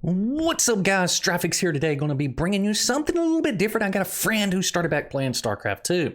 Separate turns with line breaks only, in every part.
What's up, guys? Strafix here today, going to be bringing you something a little bit different. I got a friend who started back playing StarCraft 2,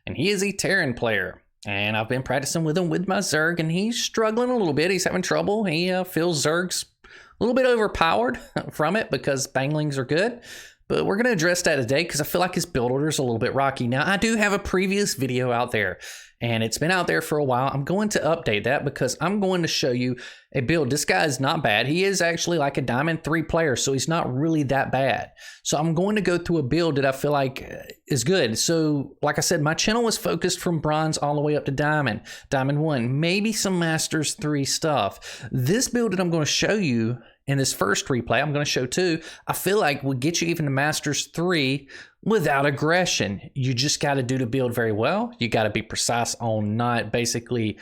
and he is a Terran player. And I've been practicing with him with my Zerg, and he's struggling a little bit. He's having trouble. He feels Zerg's a little bit overpowered from it because banglings are good. But we're going to address that today because I feel like his build order is a little bit rocky. Now, I do have a previous video out there, and it's been out there for a while. I'm going to update that because I'm going to show you a build. This guy is not bad. He is actually like a Diamond 3 player, so he's not really that bad. So I'm going to go through a build that I feel like is good. So like I said, my channel was focused from Bronze all the way up to Diamond, Diamond 1, maybe some Masters 3 stuff. This build that I'm going to show you in this first replay, I'm going to show 2, I feel like will get you even to Masters 3 without aggression. You just got to do the build very well. You got to be precise on not basically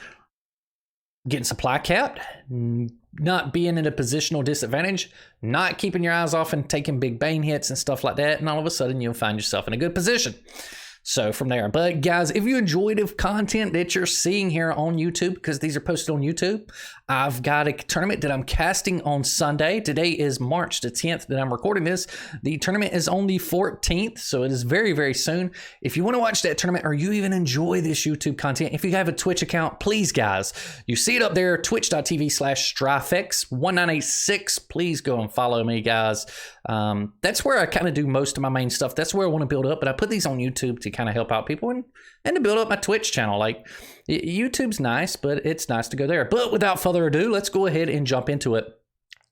getting supply capped, not being in a positional disadvantage, not keeping your eyes off and taking big bane hits and stuff like that. And all of a sudden you'll find yourself in a good position. So from there, but guys, if you enjoyed the content that you're seeing here on YouTube, because these are posted on YouTube, I've got a tournament that I'm casting on Sunday. Today is March the 10th that I'm recording this. The tournament is on the 14th, so it is very, very soon. If you want to watch that tournament or you even enjoy this YouTube content, if you have a Twitch account, please guys, you see it up there, twitch.tv/Strafix1986. Please go and follow me, guys. That's where I kind of do most of my main stuff. That's where I want to build up, but I put these on YouTube to kind of help out people and to build up my Twitch channel. Like, YouTube's nice, but it's nice to go there. But without further ado, let's go ahead and jump into it.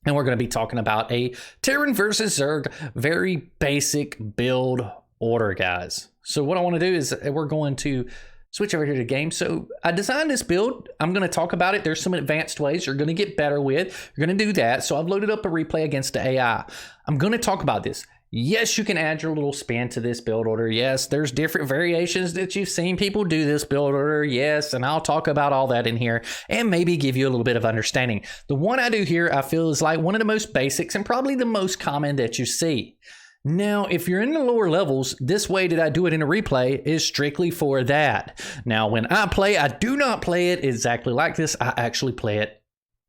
And we're going to be talking about a Terran versus Zerg, very basic build order, guys. So what I want to do is we're going to switch over here to game. So I designed this build. I'm going to talk about it. There's some advanced ways you're going to get better with. You're going to do that. So I've loaded up a replay against the AI. I'm going to talk about this. Yes, you can add your little spin to this build order. Yes, there's different variations that you've seen people do this build order. Yes, and I'll talk about all that in here and maybe give you a little bit of understanding. The one I do here, I feel is like one of the most basics and probably the most common that you see. Now, if you're in the lower levels, this way that I do it in a replay is strictly for that. Now, when I play, I do not play it exactly like this. I actually play it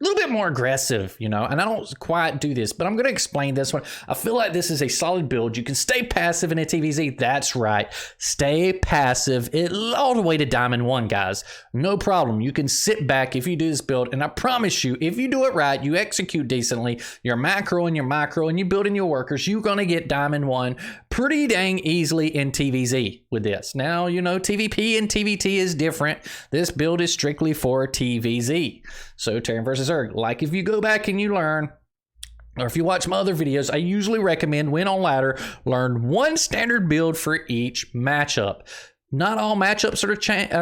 a little bit more aggressive, you know, and I don't quite do this, but I'm going to explain this one. I feel like this is a solid build. You can stay passive in a TvZ. That's right. Stay passive all the way to Diamond 1, guys. No problem. You can sit back if you do this build, and I promise you, if you do it right, you execute decently, your macro and your micro, and you build in your workers, you're going to get Diamond 1 pretty dang easily in TvZ with this. Now, you know, TvP and TvT is different. This build is strictly for TvZ. So Terran versus Zerg, like if you go back and you learn, or if you watch my other videos, I usually recommend win on ladder, learn one standard build for each matchup. Not all matchups are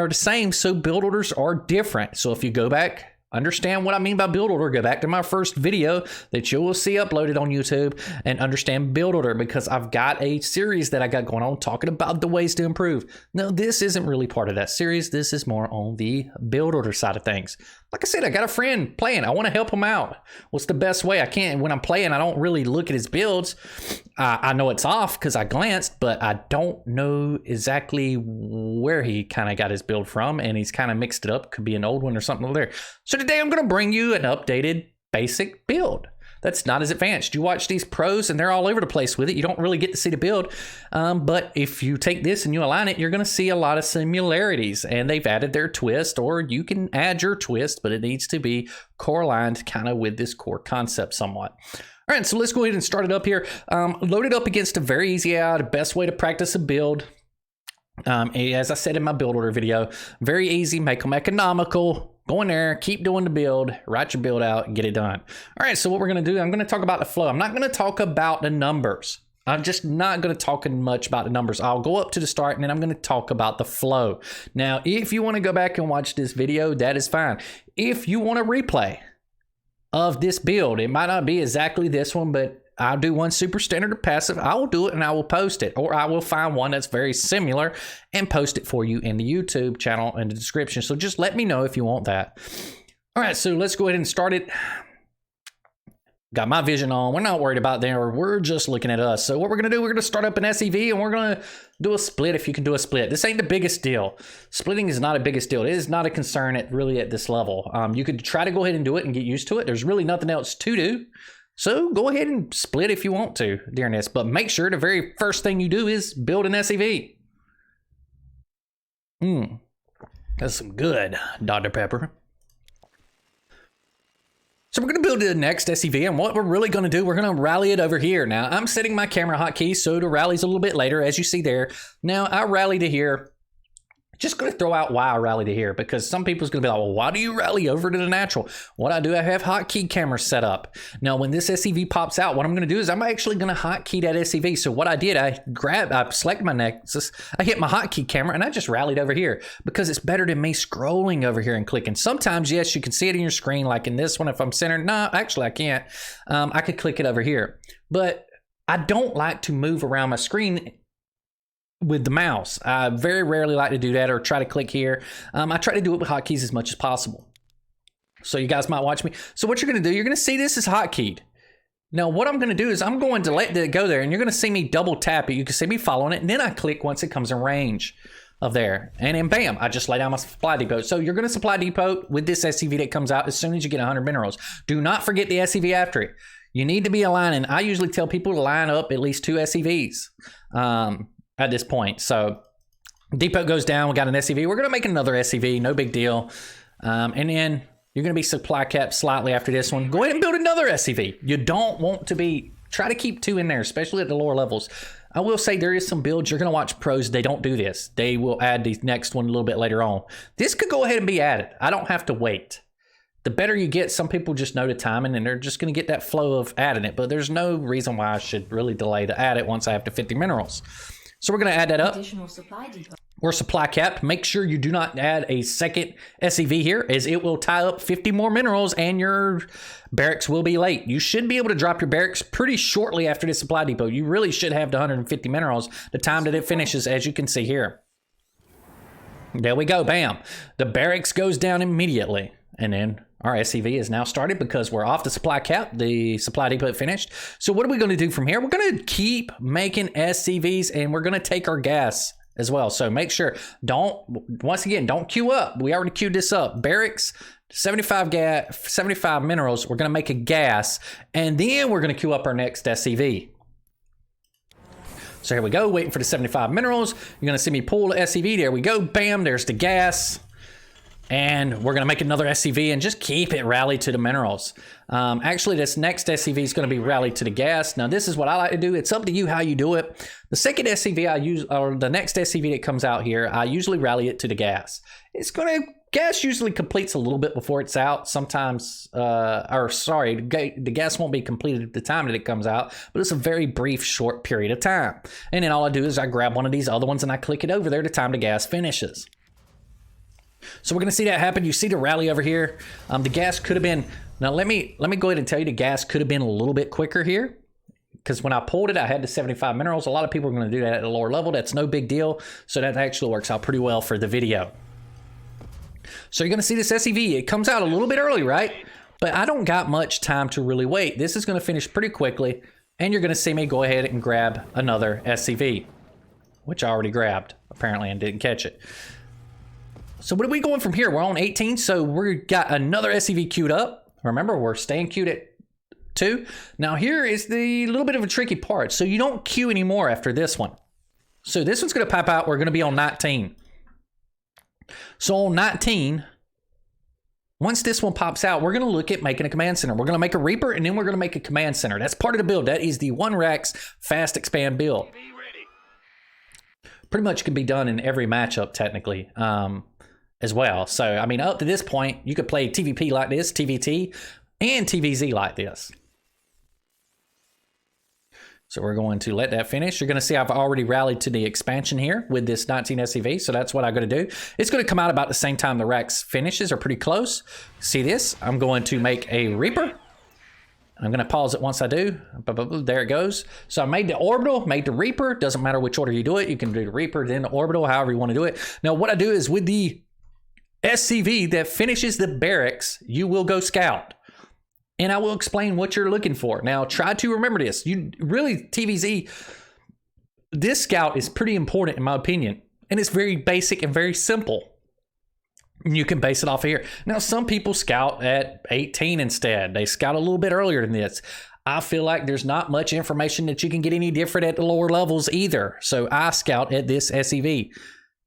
the same, so build orders are different. So if you go back, understand what I mean by build order, go back to my first video that you will see uploaded on YouTube and understand build order, because I've got a series that I got going on talking about the ways to improve. No, this isn't really part of that series. This is more on the build order side of things. Like I said, I got a friend playing. I want to help him out. What's the best way I can? When I'm playing, I don't really look at his builds. I know it's off because I glanced, but I don't know exactly where he kind of got his build from, and he's kind of mixed it up. Could be an old one or something over there. So today I'm going to bring you an updated basic build that's not as advanced. You watch these pros and they're all over the place with it. You don't really get to see the build. But if you take this and you align it, you're going to see a lot of similarities, and they've added their twist, or you can add your twist, but it needs to be core aligned kind of with this core concept somewhat. All right, so let's go ahead and start it up here. Load it up against a very easy AI, the best way to practice a build. As I said in my build order video, very easy, make them economical. Go in there, keep doing the build, write your build out, and get it done. All right, so what we're going to do, I'm going to talk about the flow. I'm not going to talk about the numbers. I'm just not going to talk much about the numbers. I'll go up to the start, and then I'm going to talk about the flow. Now, if you want to go back and watch this video, that is fine. If you want a replay of this build, it might not be exactly this one, but I'll do one super standard or passive. I will do it and I will post it, or I will find one that's very similar and post it for you in the YouTube channel in the description. So just let me know if you want that. All right, so let's go ahead and start it. Got my vision on. We're not worried about them. We're just looking at us. So what we're going to do, we're going to start up an SEV and we're going to do a split if you can do a split. This ain't the biggest deal. Splitting is not a biggest deal. It is not a concern really at this level. You could try to go ahead and do it and get used to it. There's really nothing else to do. So go ahead and split if you want to during this, but make sure the very first thing you do is build an SCV. That's some good Dr. Pepper. So we're going to build the next SCV, and what we're really going to do, we're going to rally it over here. Now, I'm setting my camera hotkey so the rally's a little bit later, as you see there. Now, I rally to here. Just going to throw out why I rally to here, because some people's going to be like, well, why do you rally over to the natural? What I do, I have hotkey cameras set up. Now, when this SCV pops out, what I'm going to do is I'm actually going to hotkey that SCV. So what I did, I selected my Nexus, I hit my hotkey camera, and I just rallied over here because it's better than me scrolling over here and clicking. Sometimes, yes, you can see it in your screen, like in this one, if I'm centered. No, actually, I can't. I could click it over here. But I don't like to move around my screen with the mouse. I very rarely like to do that or try to click here. I try to do it with hotkeys as much as possible. So you guys might watch me. So what you're going to do, you're going to see this is hotkeyed. Now what I'm going to do is I'm going to let it go there, and you're going to see me double tap it. You can see me following it, and then I click once it comes in range of there. And then bam, I just lay down my supply depot. So you're going to supply depot with this SCV that comes out as soon as you get 100 minerals. Do not forget the SCV after it. You need to be aligning. I usually tell people to line up at least 2 SCVs. At this point. So depot goes down, we got an SCV, we're going to make another SCV, no big deal. And then you're going to be supply capped slightly after this one. Go ahead and build another SCV. You don't want to be, try to keep 2 in there, especially at the lower levels. I will say there is some builds, you're going to watch pros, they don't do this. They will add the next one a little bit later on. This could go ahead and be added. I don't have to wait. The better you get, some people just know the timing and they're just going to get that flow of adding it, but there's no reason why I should really delay to add it once I have to 50 minerals. So we're going to add that up.
Additional supply depot.
We're supply capped. Make sure you do not add a second SCV here, as it will tie up 50 more minerals and your barracks will be late. You should be able to drop your barracks pretty shortly after this supply depot. You really should have the 150 minerals the time that it finishes, as you can see here. There we go. Bam. The barracks goes down immediately. And then our SCV is now started because we're off the supply cap. The supply depot finished. So what are we going to do from here? We're going to keep making SCVs, and we're going to take our gas as well. So make sure, once again, don't queue up. We already queued this up. Barracks, 75 minerals. We're going to make a gas, and then we're going to queue up our next SCV. So here we go, waiting for the 75 minerals. You're going to see me pull the SCV. There we go. Bam, there's the gas. And we're going to make another SCV and just keep it rallied to the minerals. Actually, this next SCV is going to be rallied to the gas. Now, this is what I like to do. It's up to you how you do it. The second SCV I use, or the next SCV that comes out here, I usually rally it to the gas. Gas usually completes a little bit before it's out. Sometimes, the gas won't be completed at the time that it comes out, but it's a very brief, short period of time. And then all I do is I grab one of these other ones and I click it over there the time the gas finishes. So we're going to see that happen. You see the rally over here. The gas could have been, now let me go ahead and tell you the gas could have been a little bit quicker here, because when I pulled it, I had the 75 minerals. A lot of people are going to do that at a lower level. That's no big deal. So that actually works out pretty well for the video. So you're going to see this SCV. It comes out a little bit early, right? But I don't got much time to really wait. This is going to finish pretty quickly, and you're going to see me go ahead and grab another SCV, which I already grabbed apparently and didn't catch it. So what are we going from here? We're on 18, so we got another SCV queued up. Remember, we're staying queued at 2. Now here is the little bit of a tricky part. So you don't queue anymore after this one. So this one's going to pop out. We're going to be on 19. So on 19, once this one pops out, we're going to look at making a command center. We're going to make a Reaper, and then we're going to make a command center. That's part of the build. That is the 1-Rax fast expand build. Pretty much can be done in every matchup technically. As well. So, I mean, up to this point, you could play TVP like this, TVT, and TvZ like this. So we're going to let that finish. You're going to see I've already rallied to the expansion here with this 19 SCV. So that's what I'm going to do. It's going to come out about the same time the Rax finishes, or pretty close. See this? I'm going to make a Reaper. I'm going to pause it once I do. There it goes. So I made the orbital, made the Reaper. Doesn't matter which order you do it. You can do the Reaper, then the orbital, however you want to do it. Now, what I do is with the SCV that finishes the barracks, you will go scout. And I will explain what you're looking for. Now, try to remember this. TvZ, this scout is pretty important in my opinion. And it's very basic and very simple. You can base it off of here. Now, some people scout at 18 instead. They scout a little bit earlier than this. I feel like there's not much information that you can get any different at the lower levels either. So I scout at this SEV,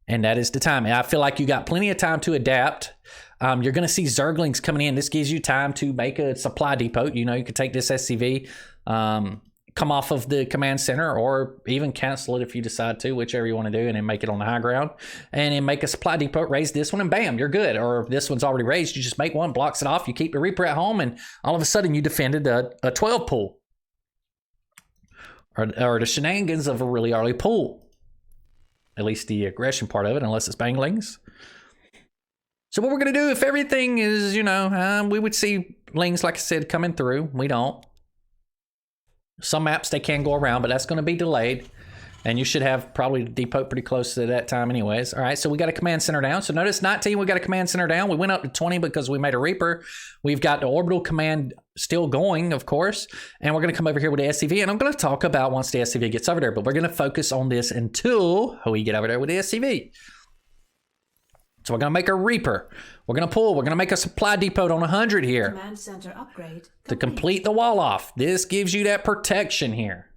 and that is the time. And I feel like you got plenty of time to adapt. You're going to see Zerglings coming in. This gives you time to make a supply depot. You know, you could take this SCV, come off of the command center, or even cancel it if you decide to, whichever you want to do, and then make it on the high ground, and then make a supply depot, raise this one, and bam, you're good. Or if this one's already raised, you just make one, blocks it off, you keep the Reaper at home, and all of a sudden you defended a 12 pool. Or the shenanigans of a really early pool. At least the aggression part of it, unless it's banglings. So what we're going to do, if everything is, you know, we would see lings, like I said, coming through. We don't. Some maps, they can go around, but that's going to be delayed. And you should have probably the depot pretty close to that time anyways. All right, so we got a command center down. So notice 19, we got a command center down. We went up to 20 because we made a Reaper. We've got the orbital command still going, of course. And we're going to come over here with the SCV. And I'm going to talk about once the SCV gets over there. But we're going to focus on this until we get over there with the SCV. So we're going to make a Reaper. We're going to pull. We're going to make a supply depot on 100 here.
Command center upgrade
to complete the wall off. This gives you that protection here.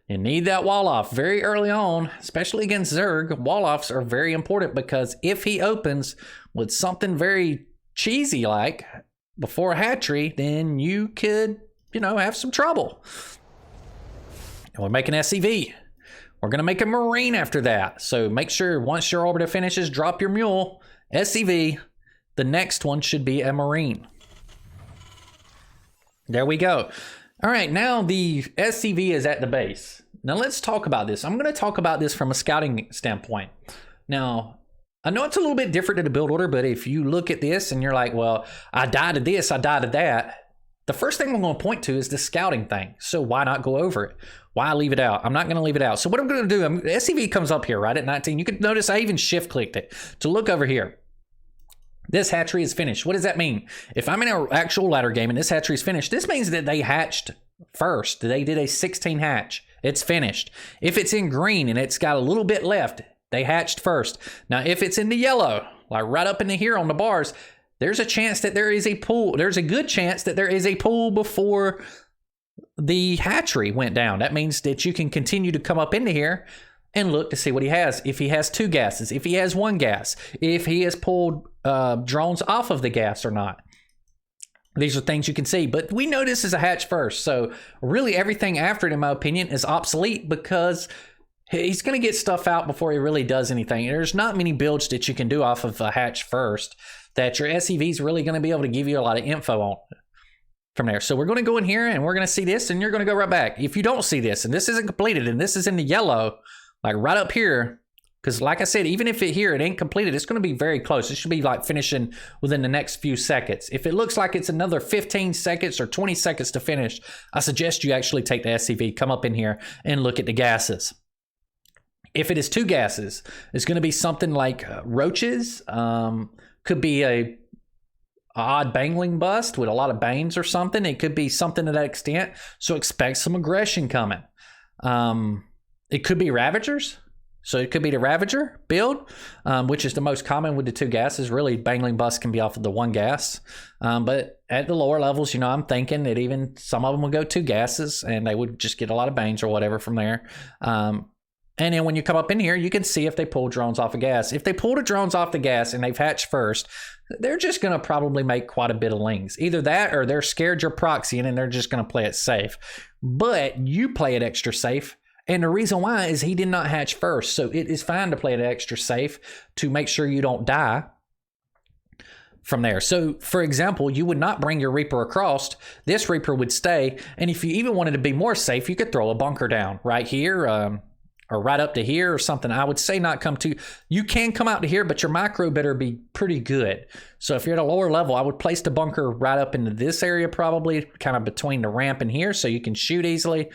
You need that wall off very early on, especially against Zerg. Wall offs are very important because if he opens with something very cheesy like before a hatchery, then you could, you know, have some trouble. And we're making SCV. We're going to make a Marine after that. So make sure once your orbiter finishes, drop your mule. SCV, the next one should be a Marine. There we go. All right, now the SCV is at the base. Now let's talk about this. I'm going to talk about this from a scouting standpoint. Now, I know it's a little bit different to the build order, but if you look at this and you're like, well, I died to this, I died to that. The first thing I'm going to point to is the scouting thing. So why not go over it? Why leave it out? I'm not going to leave it out. So what I'm going to do, SCV comes up here, right at 19. You can notice I even shift clicked it to look over here. This hatchery is finished. What does that mean? If I'm in an actual ladder game and this hatchery is finished, this means that they hatched first. They did a 16 hatch. It's finished. If it's in green and it's got a little bit left, they hatched first. Now, if it's in the yellow, like right up into here on the bars, there's a chance that there is a pool. There's a good chance that there is a pool before the hatchery went down. That means that you can continue to come up into here and look to see what he has. If he has 2 gases, if he has 1 gas, if he has pulled drones off of the gas or not. These are things you can see, but we know this is a hatch first. So really everything after it, in my opinion, is obsolete because he's going to get stuff out before he really does anything. There's not many builds that you can do off of a hatch first that your SCV is really going to be able to give you a lot of info on from there. So we're going to go in here and we're going to see this, and you're going to go right back. If you don't see this and this isn't completed and this is in the yellow, like right up here, because like I said, even if it ain't completed, it's going to be very close. It should be like finishing within the next few seconds. If it looks like it's another 15 seconds or 20 seconds to finish, I suggest you actually take the SCV, come up in here and look at the gases. If it is 2 gases, it's going to be something like roaches. Could be a odd bangling bust with a lot of bangs or something. It could be something to that extent. So expect some aggression coming. It could be Ravagers. So it could be the Ravager build, which is the most common with the 2 gases. Really, bangling bust can be off of the 1 gas. But at the lower levels, you know, I'm thinking that even some of them would go 2 gases and they would just get a lot of bangs or whatever from there. And then when you come up in here, you can see if they pull drones off of gas. If they pull the drones off the gas and they've hatched first, they're just going to probably make quite a bit of lings. Either that or they're scared you're proxying and they're just going to play it safe. But you play it extra safe. And the reason why is he did not hatch first. So it is fine to play it extra safe to make sure you don't die from there. So, for example, you would not bring your Reaper across. This Reaper would stay. And if you even wanted to be more safe, you could throw a bunker down right here or right up to here or something. I would say not come to. You can come out to here, but your micro better be pretty good. So if you're at a lower level, I would place the bunker right up into this area probably, kind of between the ramp and here so you can shoot easily.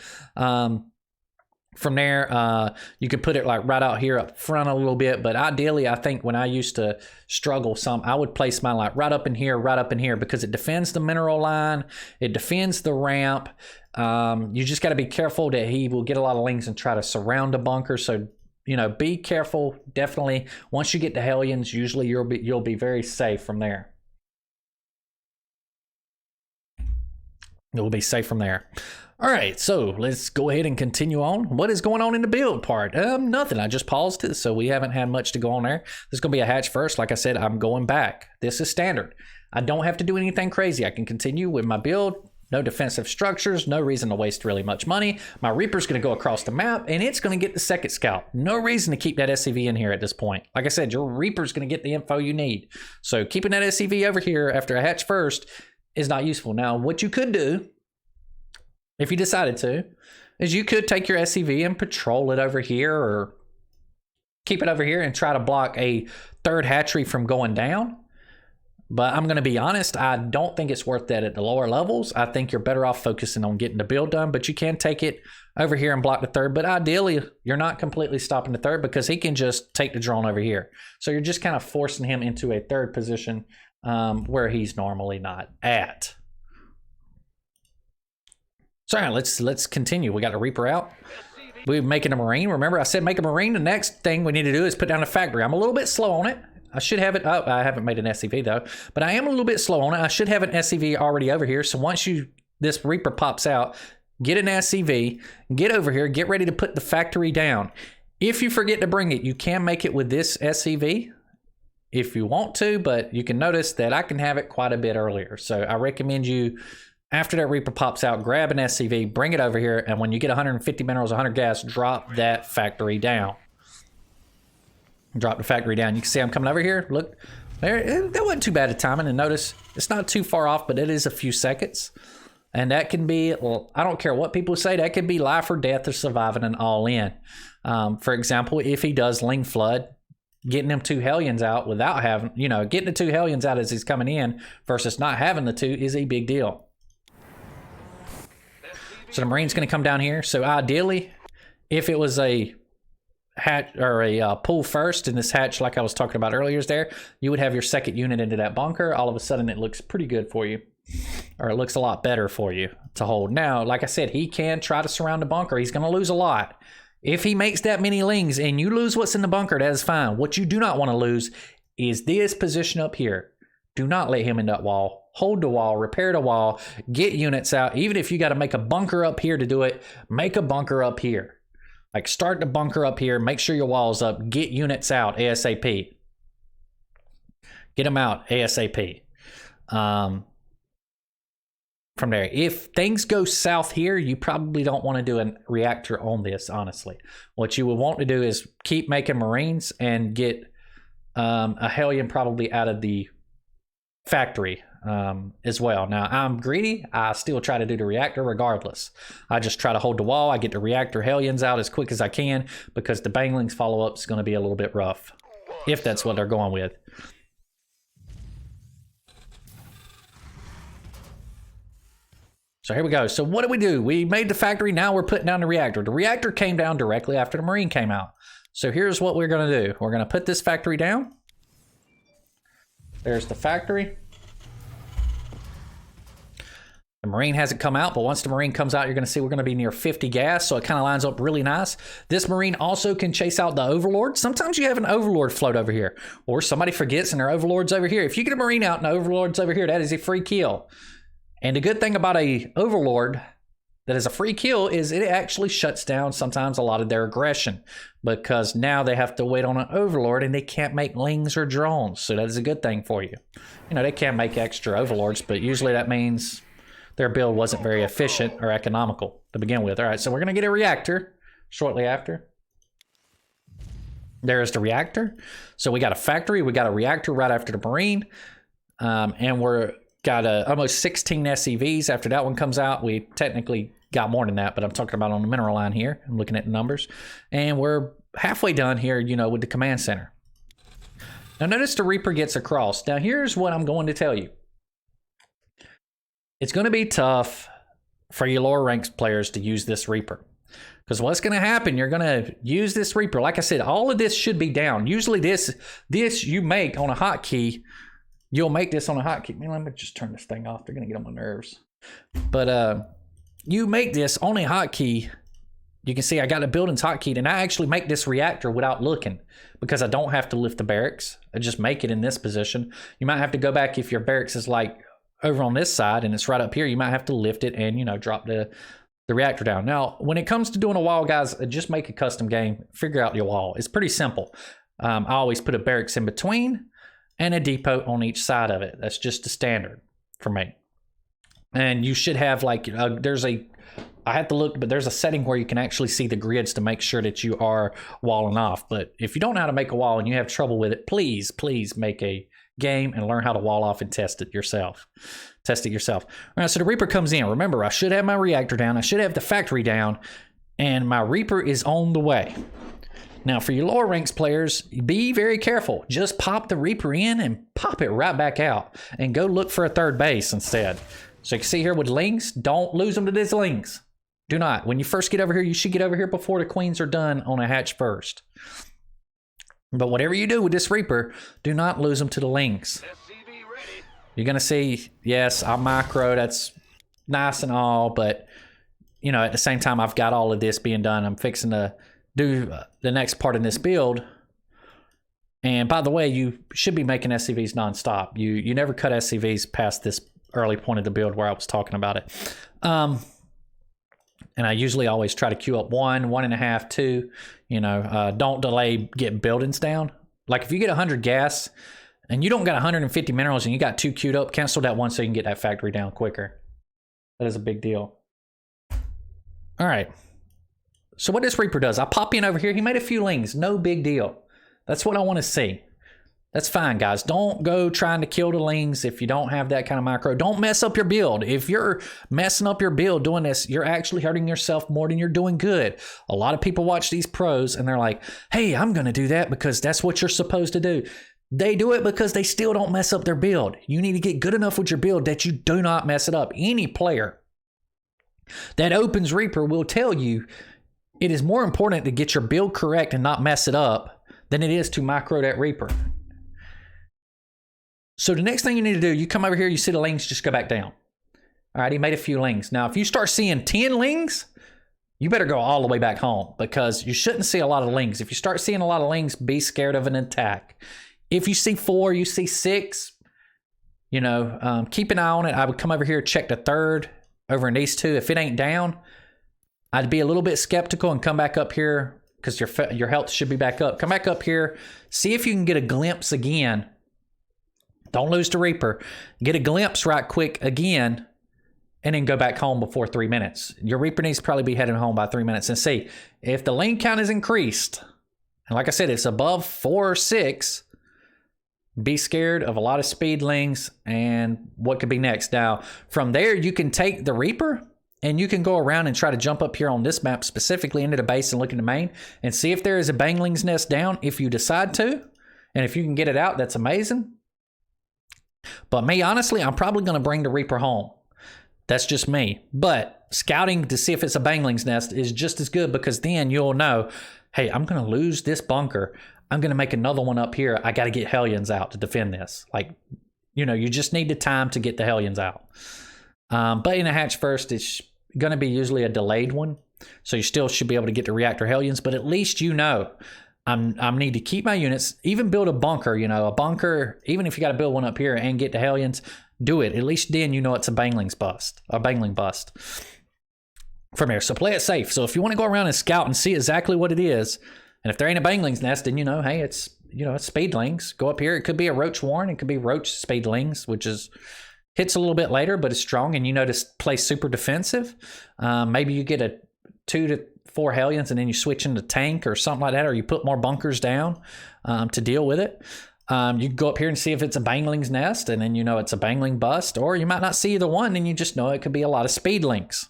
From there, you could put it like right out here up front a little bit. But ideally, I think when I used to struggle some, I would place mine like right up in here, because it defends the mineral line. It defends the ramp. You just got to be careful that he will get a lot of lings and try to surround the bunker. So, you know, be careful. Definitely. Once you get to Hellions, usually you'll be very safe from there. You'll be safe from there. All right, so let's go ahead and continue on. What is going on in the build part? Nothing. I just paused it, so we haven't had much to go on there. There's going to be a hatch first. Like I said, I'm going back. This is standard. I don't have to do anything crazy. I can continue with my build. No defensive structures. No reason to waste really much money. My Reaper's going to go across the map, and it's going to get the second scout. No reason to keep that SCV in here at this point. Like I said, your Reaper's going to get the info you need. So keeping that SCV over here after a hatch first is not useful. Now, what you could do, if you decided to, is you could take your SCV and patrol it over here or keep it over here and try to block a third hatchery from going down. But I'm going to be honest, I don't think it's worth that at the lower levels. I think you're better off focusing on getting the build done, but you can take it over here and block the third. But ideally, you're not completely stopping the third because he can just take the drone over here. So you're just kind of forcing him into a third position where he's normally not at. So all right, let's continue. We got a Reaper out. We're making a Marine. Remember, I said make a Marine. The next thing we need to do is put down a factory. I'm a little bit slow on it. I should have it. Oh, I haven't made an SCV though, but I am a little bit slow on it. I should have an SCV already over here. So once this Reaper pops out, get an SCV, get over here, get ready to put the factory down. If you forget to bring it, you can make it with this SCV if you want to, but you can notice that I can have it quite a bit earlier. So I recommend you, after that Reaper pops out, grab an SCV, bring it over here, and when you get 150 minerals, 100 gas, drop that factory down. Drop the factory down. You can see I'm coming over here. Look, there. That wasn't too bad a timing. And notice, it's not too far off, but it is a few seconds. And that can be, well, I don't care what people say, that could be life or death or surviving an all-in. For example, if he does Ling Flood, getting them 2 Hellions out without having, getting the 2 Hellions out as he's coming in versus not having the 2 is a big deal. So the Marine's going to come down here. So ideally, if it was a hatch or a pull first in this hatch like I was talking about earlier is there, you would have your second unit into that bunker. All of a sudden it looks pretty good for you, or it looks a lot better for you to hold. Now, like I said, he can try to surround the bunker. He's going to lose a lot. If he makes that many lings and you lose what's in the bunker, that is fine. What you do not want to lose is this position up here. Do not let him in that wall. Hold the wall, repair the wall, get units out. Even if you got to make a bunker up here to do it, make a bunker up here. Like, start the bunker up here, make sure your wall's up, get units out ASAP. Get them out ASAP. From there, if things go south here, you probably don't want to do a reactor on this, honestly. What you would want to do is keep making Marines and get a Hellion probably out of the factory as well. Now, I'm greedy. I still try to do the reactor regardless. I just try to hold the wall. I get the reactor Hellions out as quick as I can because the Banglings follow-up is going to be a little bit rough, if that's what they're going with. So here we go. So what do? We made the factory. Now we're putting down the reactor. The reactor came down directly after the Marine came out. So here's what we're going to do. We're going to put this factory down. There's the factory. The Marine hasn't come out, but once the Marine comes out, you're going to see we're going to be near 50 gas, so it kind of lines up really nice. This Marine also can chase out the Overlord. Sometimes you have an Overlord float over here, or somebody forgets and their Overlord's over here. If you get a Marine out and the Overlord's over here, that is a free kill. And the good thing about a Overlord that is a free kill is it actually shuts down sometimes a lot of their aggression, because now they have to wait on an Overlord and they can't make Lings or drones. So that is a good thing for you. They can't make extra Overlords, but usually that means their build wasn't very efficient or economical to begin with. All right, so we're going to get a reactor shortly after. There's the reactor. So we got a factory. We got a reactor right after the Marine. And we're got almost 16 SCVs after that one comes out. We technically got more than that, but I'm talking about on the mineral line here. I'm looking at the numbers. And we're halfway done here, with the command center. Now notice the Reaper gets across. Now here's what I'm going to tell you. It's going to be tough for your lower ranks players to use this Reaper. Because what's going to happen, you're going to use this Reaper. Like I said, all of this should be down. Usually this you make on a hotkey. You'll make this on a hotkey. Man, let me just turn this thing off. They're going to get on my nerves. But you make this on a hotkey. You can see I got a building's hotkeyed, and I actually make this reactor without looking because I don't have to lift the barracks. I just make it in this position. You might have to go back if your barracks is like over on this side and it's right up here. You might have to lift it and drop the the reactor down. Now, when it comes to doing a wall, guys, just make a custom game. Figure out your wall. It's pretty simple. I always put a barracks in between and a depot on each side of it. That's just the standard for me. And you should have like, I have to look, but there's a setting where you can actually see the grids to make sure that you are walling off. But if you don't know how to make a wall and you have trouble with it, please make a game and learn how to wall off and test it yourself. All right, so the Reaper comes in. Remember, I should have my reactor down. I should have the factory down, and my Reaper is on the way. Now, for your lower ranks players, be very careful. Just pop the Reaper in and pop it right back out, and go look for a third base instead. So you can see here with Lings, don't lose them to these Lings. Do not. When you first get over here, you should get over here before the Queens are done on a hatch first. But whatever you do with this Reaper, do not lose them to the Lings. You're going to see, yes, I micro, that's nice and all, but, you know, at the same time, I've got all of this being done. I'm fixing to do the next part in this build. And by the way, you should be making SCVs nonstop. You never cut SCVs past this early point of the build where I was talking about it. And I usually always try to queue up 1, 1.5, 2. You know, don't delay getting buildings down. Like if you get 100 gas and you don't got 150 minerals and you got 2 queued up, cancel that one so you can get that factory down quicker. That is a big deal. All right. So what this Reaper does, I pop in over here. He made a few Lings. No big deal. That's what I want to see. That's fine, guys. Don't go trying to kill the Lings if you don't have that kind of micro. Don't mess up your build. If you're messing up your build doing this, you're actually hurting yourself more than you're doing good. A lot of people watch these pros and they're like, hey, I'm going to do that because that's what you're supposed to do. They do it because they still don't mess up their build. You need to get good enough with your build that you do not mess it up. Any player that opens Reaper will tell you it is more important to get your build correct and not mess it up than it is to micro that Reaper. So the next thing you need to do, you come over here, you see the Lings, just go back down. All right, he made a few Lings. Now, if you start seeing 10 Lings, you better go all the way back home because you shouldn't see a lot of Lings. If you start seeing a lot of Lings, be scared of an attack. If you see 4, you see 6, you know, keep an eye on it. I would come over here, check the third over in these 2. If it ain't down, I'd be a little bit skeptical and come back up here because your health should be back up. Come back up here, see if you can get a glimpse again. Don't lose to Reaper. Get a glimpse right quick again, and then go back home before 3 minutes. Your Reaper needs to probably be heading home by 3 minutes. And see, if the Ling count is increased, and like I said, it's above 4 or 6, be scared of a lot of speedlings and what could be next. Now, from there, you can take the Reaper, and you can go around and try to jump up here on this map, specifically into the base and look in the main, and see if there is a Bangling's Nest down if you decide to. And if you can get it out, that's amazing. But me, honestly, I'm probably going to bring the Reaper home. That's just me. But scouting to see if it's a Bangling's Nest is just as good because then you'll know, hey, I'm going to lose this bunker. I'm going to make another one up here. I got to get Hellions out to defend this. Like, you know, you just need the time to get the Hellions out. But in a hatch first, it's going to be usually a delayed one. So you still should be able to get the reactor Hellions, but at least you know. I need to keep my units, even build a bunker, you know, a bunker, even if you got to build one up here and get the Hellions, do it. At least then you know it's a Bangling bust from here. So play it safe. So if you want to go around and scout and see exactly what it is, and if there ain't a Bangling's Nest, then you know, hey, it's, you know, it's Speedlings. Go up here. It could be a Roach Warren. It could be Roach Speedlings, which is hits a little bit later, but it's strong, and you know to play super defensive. Maybe you get a 2 to 4 Hellions and then you switch into tank or something like that, or you put more bunkers down to deal with it. You can go up here and see if it's a Bangling's Nest, and then you know it's a Bangling bust, or you might not see either one and you just know it could be a lot of Speedlings.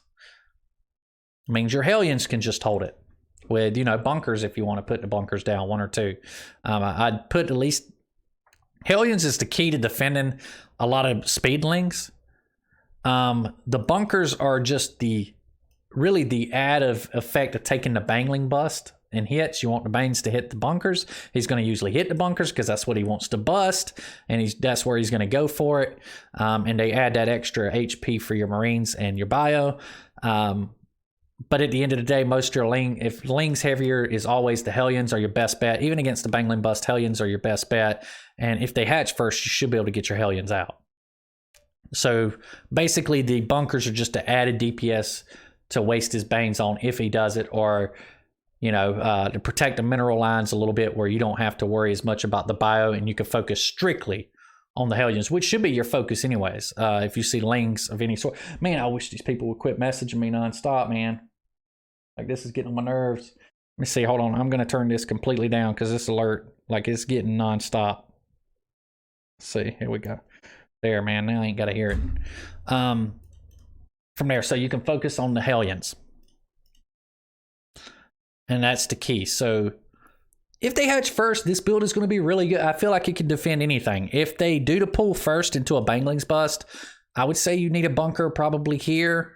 It means your Hellions can just hold it with, you know, bunkers if you want to put the bunkers down, 1 or 2. I'd put at least Hellions is the key to defending a lot of Speedlings. The bunkers are just really the additive effect of taking the Bangling bust and hits. You want the Bangs to hit the bunkers. He's going to usually hit the bunkers because that's what he wants to bust, and that's where he's going to go for it. And they add that extra HP for your Marines and your bio. But at the end of the day, most of your if Ling's heavier, is always the Hellions are your best bet. Even against the Bangling bust, Hellions are your best bet. And if they hatch first, you should be able to get your Hellions out. So basically, the bunkers are just an added DPS to waste his Banes on if he does it, or to protect the mineral lines a little bit where you don't have to worry as much about the bio and you can focus strictly on the Hellions, which should be your focus anyways. If you see lings of any sort. Man, I wish these people would quit messaging me nonstop, man. Like, this is getting on my nerves. Let me see, hold on. I'm going to turn this completely down because this alert, like, it's getting nonstop. Let's see, here we go. There, man, now I ain't got to hear it. From there, so you can focus on the Hellions. And that's the key. So if they hatch first, this build is going to be really good. I feel like it can defend anything. If they do to pull first into a Banglings bust, I would say you need a bunker probably here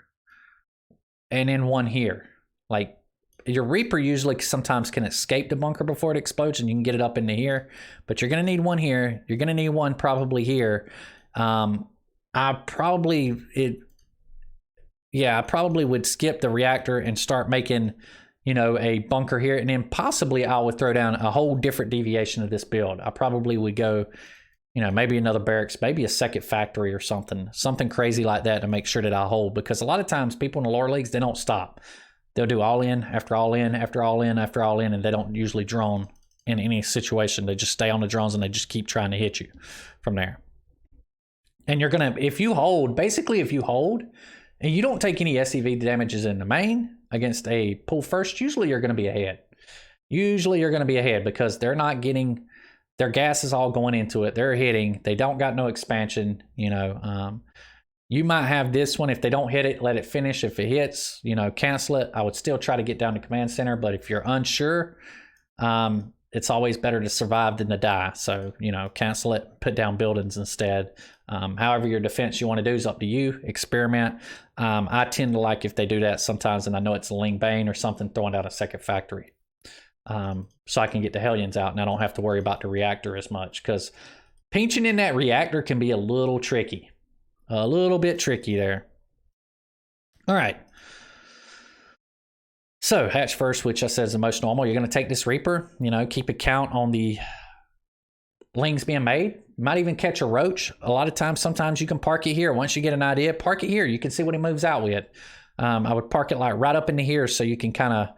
and then one here. Like, your Reaper usually sometimes can escape the bunker before it explodes and you can get it up into here. But you're going to need one here. You're going to need one probably here. I probably would skip the reactor and start making, a bunker here, and then possibly I would throw down a whole different deviation of this build. I probably would go, maybe another barracks, maybe a second factory or something crazy like that to make sure that I hold, because a lot of times people in the lower leagues, they don't stop. They'll do all in after all in after all in after all in, and they don't usually drone in any situation. They just stay on the drones and they just keep trying to hit you from there. And you're going to, if you hold and you don't take any SCV damages in the main against a pull first, usually you're going to be ahead. Usually you're going to be ahead because they're not getting, their gas is all going into it. They're hitting. They don't got no expansion, You might have this one. If they don't hit it, let it finish. If it hits, cancel it. I would still try to get down to command center, but if you're unsure, it's always better to survive than to die. So, cancel it, put down buildings instead. However your defense you want to do is up to you. Experiment. I tend to like if they do that sometimes, and I know it's a Ling Bane or something, throwing out a second factory. So I can get the Hellions out and I don't have to worry about the reactor as much, because pinching in that reactor can be a little tricky. A little bit tricky there. All right. So hatch first, which I said is the most normal. You're going to take this Reaper, keep a count on the lings being made. You might even catch a roach. A lot of times, sometimes you can park it here. Once you get an idea, park it here. You can see what he moves out with. I would park it like right up into here so you can kind of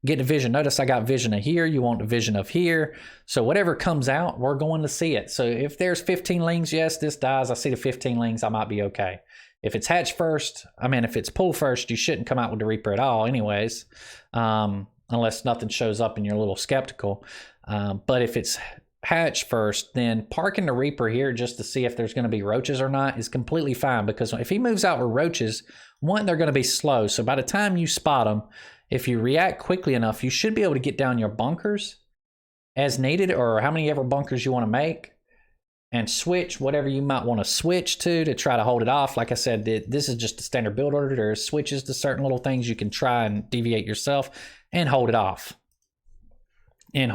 get the vision. Notice I got vision of here. You want the vision of here. So whatever comes out, we're going to see it. So if there's 15 lings, yes, this dies. I see the 15 lings. I might be okay. If it's hatch first, if it's pull first, you shouldn't come out with the Reaper at all anyways, unless nothing shows up and you're a little skeptical. But if it's hatch first, then parking the Reaper here just to see if there's going to be roaches or not is completely fine, because if he moves out with roaches, one, they're going to be slow. So by the time you spot them, if you react quickly enough, you should be able to get down your bunkers as needed, or how many ever bunkers you want to make, and switch whatever you might want to switch to try to hold it off. Like I said, this is just a standard build order. There's switches to certain little things you can try and deviate yourself and hold it off. And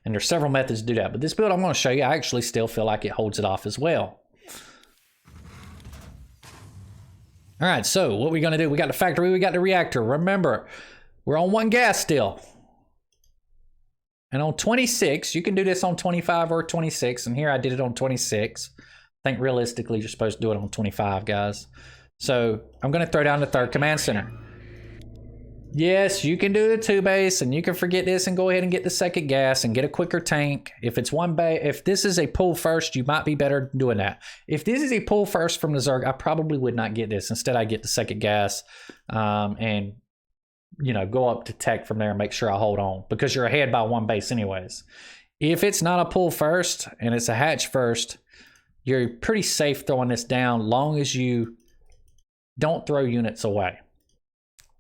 there's several methods to do that. But this build I'm going to show you, I actually still feel like it holds it off as well. All right, so what we're going to do, we got the factory, we got the reactor. Remember, we're on one gas still. And on 26, you can do this on 25 or 26. And here I did it on 26. I think realistically, you're supposed to do it on 25, guys. So I'm going to throw down the third command center. Yes, you can do the 2 base, and you can forget this and go ahead and get the second gas and get a quicker tank. If it's one base, if this is a pull first, you might be better doing that. If this is a pull first from the Zerg, I probably would not get this. Instead, I get the second gas and go up to tech from there and make sure I hold on, because you're ahead by 1 base anyways. If it's not a pull first and it's a hatch first, you're pretty safe throwing this down, long as you don't throw units away.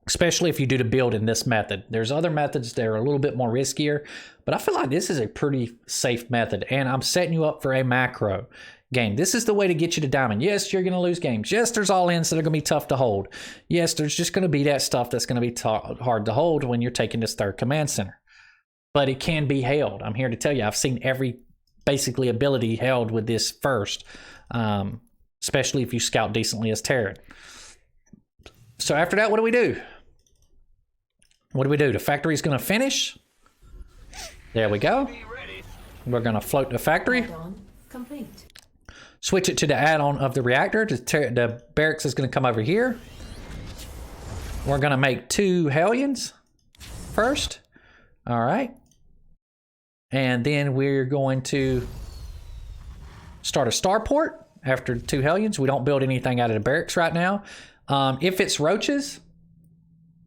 Especially if you do the build in this method. There's other methods that are a little bit more riskier, but I feel like this is a pretty safe method, and I'm setting you up for a macro game. This is the way to get you to diamond. Yes, you're going to lose games. Yes, there's all-ins that are going to be tough to hold. Yes, there's just going to be that stuff that's going to be hard to hold when you're taking this third command center. But it can be held. I'm here to tell you, I've seen every basically ability held with this first, especially if you scout decently as Terran. So after that, what do we do? The factory's going to finish. There we go. We're going to float the factory.
Complete.
Switch it to the add-on of the reactor. The barracks is going to come over here. We're going to make 2 Hellions first. All right. And then we're going to start a starport after 2 Hellions. We don't build anything out of the barracks right now. If it's roaches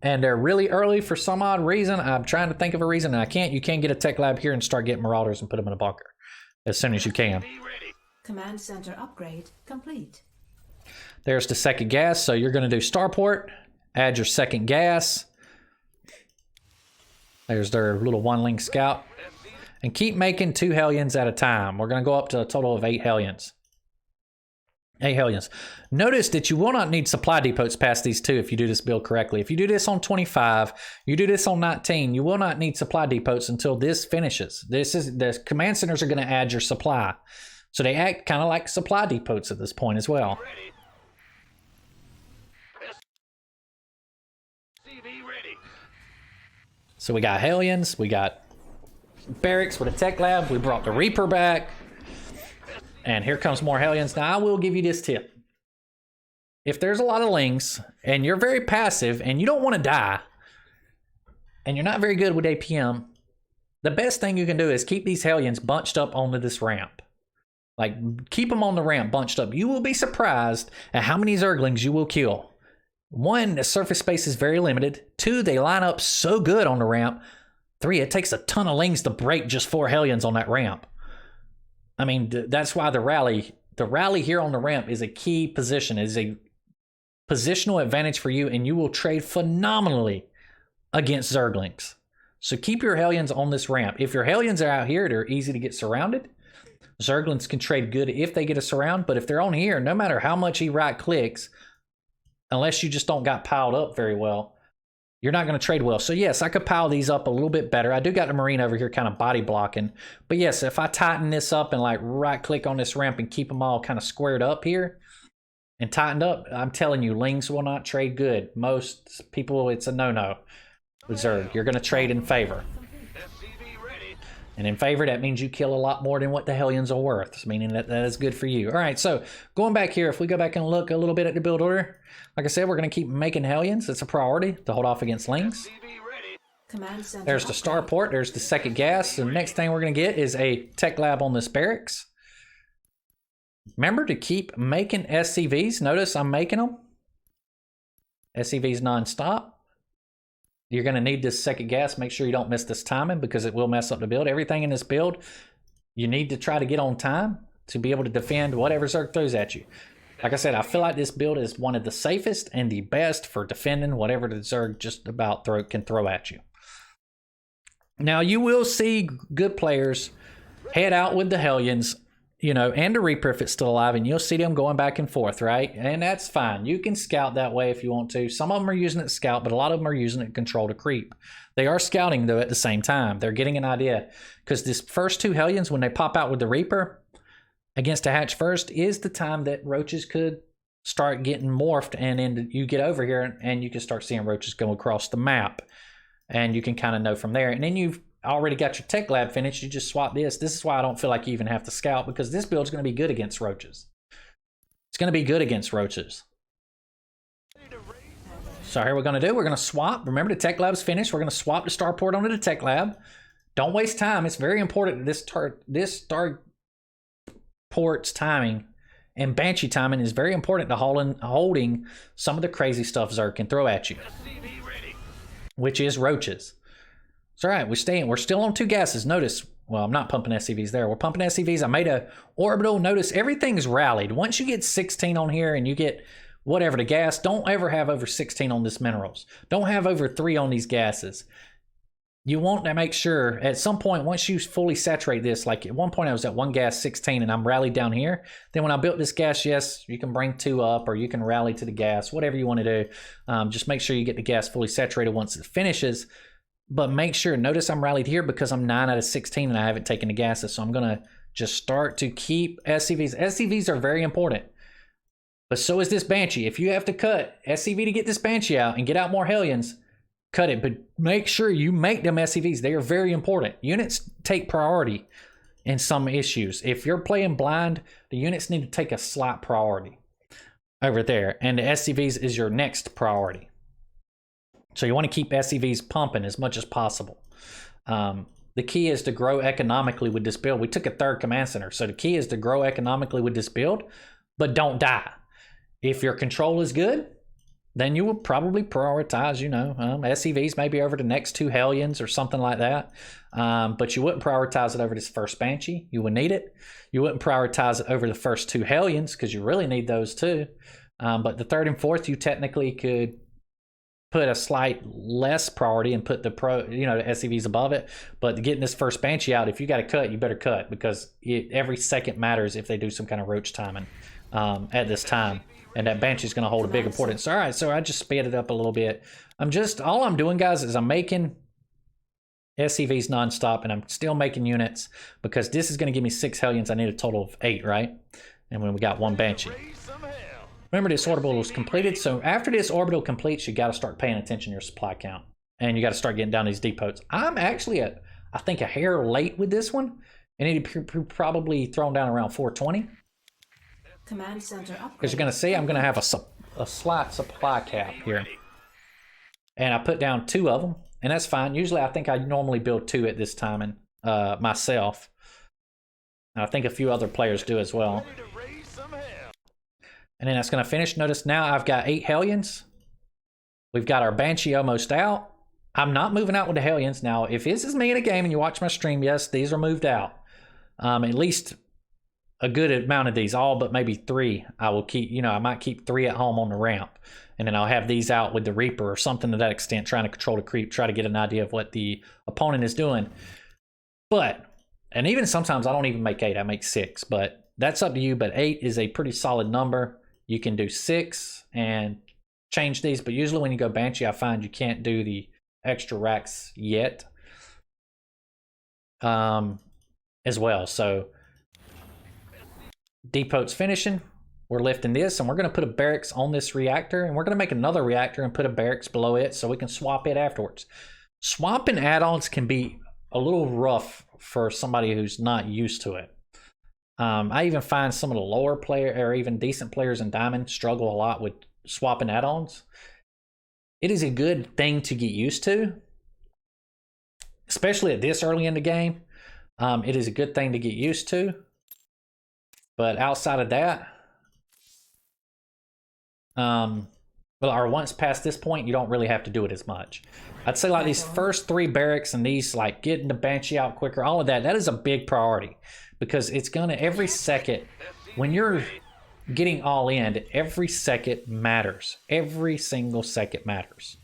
and they're really early for some odd reason, I'm trying to think of a reason and I can't. You can get a tech lab here and start getting marauders and put them in a bunker as soon as you can.
Command center upgrade complete.
There's the second gas. So you're going to do starport, add your second gas. There's their little 1-link scout. And keep making 2 Hellions at a time. We're going to go up to a total of 8 Hellions. 8 Hellions. Notice that you will not need supply depots past these 2 if you do this build correctly. If you do this on 25, you do this on 19, you will not need supply depots until this finishes. The command centers are going to add your supply. So they act kind of like supply depots at this point as well. So we got Hellions, we got barracks with a tech lab, we brought the Reaper back. And here comes more Hellions. Now, I will give you this tip. If there's a lot of lings, and you're very passive, and you don't want to die, and you're not very good with APM, the best thing you can do is keep these Hellions bunched up onto this ramp. Like, keep them on the ramp bunched up. You will be surprised at how many Zerglings you will kill. 1, the surface space is very limited. 2, they line up so good on the ramp. 3, it takes a ton of lings to break just 4 Hellions on that ramp. I mean, that's why the rally here on the ramp is a key position, is a positional advantage for you, and you will trade phenomenally against Zerglings. So keep your Hellions on this ramp. If your Hellions are out here, they're easy to get surrounded. Zerglings can trade good if they get a surround, but if they're on here, no matter how much he right clicks, unless you just don't got piled up very well, you're not going to trade well. So yes, I could pile these up a little bit better. I do got the Marine over here kind of body blocking. But yes, if I tighten this up and like right click on this ramp and keep them all kind of squared up here and tightened up, I'm telling you, lings will not trade good. Most people, it's a no-no with Zerg. You're going to trade in favor. And in favor, that means you kill a lot more than what the Hellions are worth, meaning that is good for you. All right, so going back here, if we go back and look a little bit at the build order, like I said, we're going to keep making Hellions. It's a priority to hold off against lings. There's the starport. There's the second gas. The next thing we're going to get is a tech lab on this barracks. Remember to keep making SCVs. Notice I'm making them. SCVs nonstop. You're going to need this second gas. Make sure you don't miss this timing because it will mess up the build. Everything in this build, you need to try to get on time to be able to defend whatever Zerg throws at you. Like I said, I feel like this build is one of the safest and the best for defending whatever the Zerg just about can throw at you. Now, you will see good players head out with the Hellions, you know, and the Reaper if it's still alive, and you'll see them going back and forth, right? And that's fine. You can scout that way if you want to. Some of them are using it to scout, but a lot of them are using it to control the creep. They are scouting, though, at the same time. They're getting an idea. Because this first 2 Hellions, when they pop out with the Reaper against a hatch first, is the time that roaches could start getting morphed, and then you get over here and you can start seeing roaches go across the map. And you can kind of know from there. And then you've already got your tech lab finished. You just swap this. This is why I don't feel like you even have to scout, because this build's going to be good against roaches. It's going to be good against roaches. So here we're going to do, we're going to swap. Remember, the tech lab's finished. We're going to swap the starport onto the tech lab. Don't waste time. It's very important that this starport's timing and Banshee timing is very important to holding some of the crazy stuff Zerg can throw at you, which is roaches. It's all right. We're still on 2 gases. Notice, well, I'm not pumping SCVs there. We're pumping SCVs. I made a orbital. Notice everything's rallied. Once you get 16 on here and you get whatever the gas, don't ever have over 16 on this minerals. Don't have over 3 on these gases. You want to make sure at some point, once you fully saturate this, like at one point I was at 1 gas 16 and I'm rallied down here. Then when I built this gas, yes, you can bring 2 up or you can rally to the gas, whatever you want to do. Just make sure you get the gas fully saturated once it finishes. But make sure, notice I'm rallied here because I'm 9 out of 16 and I haven't taken the gases. So I'm going to just start to keep SCVs. SCVs are very important. But so is this Banshee. If you have to cut SCV to get this Banshee out and get out more Hellions, cut it. But make sure you make them SCVs. They are very important. Units take priority in some issues. If you're playing blind, the units need to take a slight priority over there. And the SCVs is your next priority. So you want to keep SCVs pumping as much as possible. The key is to grow economically with this build. We took a third command center. So the key is to grow economically with this build, but don't die. If your control is good, then you would probably prioritize, SCVs maybe over the next 2 Hellions or something like that. But you wouldn't prioritize it over this first Banshee. You would need it. You wouldn't prioritize it over the first 2 Hellions because you really need those too. But the third and fourth, you technically could put a slight less priority and put the SCVs above it. But getting this first Banshee out, if you got to cut, you better cut because every second matters if they do some kind of roach timing at this time. And that Banshee is going to hold a big importance. All right, so I just sped it up a little bit. All I'm doing, guys, is I'm making SCVs nonstop, and I'm still making units because this is going to give me 6 Hellions. I need a total of 8, right? And when we got 1 Banshee. Remember, this orbital was completed, so after this orbital completes, you got to start paying attention to your supply count. And you got to start getting down these depots. I'm actually, I think, a hair late with this one. And it'd probably thrown down around 420.
Command center upgrade.
Because you're going to see, I'm going to have a slight supply cap here. And I put down 2 of them, and that's fine. Usually, I think I normally build 2 at this time and myself. And I think a few other players do as well. And then that's going to finish. Notice now I've got 8 Hellions. We've got our Banshee almost out. I'm not moving out with the Hellions. Now, if this is me in a game and you watch my stream, yes, these are moved out. At least a good amount of these, all but maybe 3 I will keep. I might keep 3 at home on the ramp, and then I'll have these out with the Reaper or something to that extent, trying to control the creep, try to get an idea of what the opponent is doing. And even sometimes I don't even make 8, I make 6, but that's up to you. But 8 is a pretty solid number. You can do 6 and change these, but usually when you go Banshee, I find you can't do the extra racks yet as well. So depot's finishing. We're lifting this, and we're going to put a barracks on this reactor, and we're going to make another reactor and put a barracks below it so we can swap it afterwards. Swapping add-ons can be a little rough for somebody who's not used to it. I even find some of the lower player or even decent players in Diamond struggle a lot with swapping add-ons. It is a good thing to get used to, especially at this early in the game. It is a good thing to get used to. But outside of that, or once past this point, you don't really have to do it as much. I'd say like these first 3 barracks and these like getting the Banshee out quicker, all of that is a big priority because it's gonna every second when you're getting all in, every second matters. Every single second matters.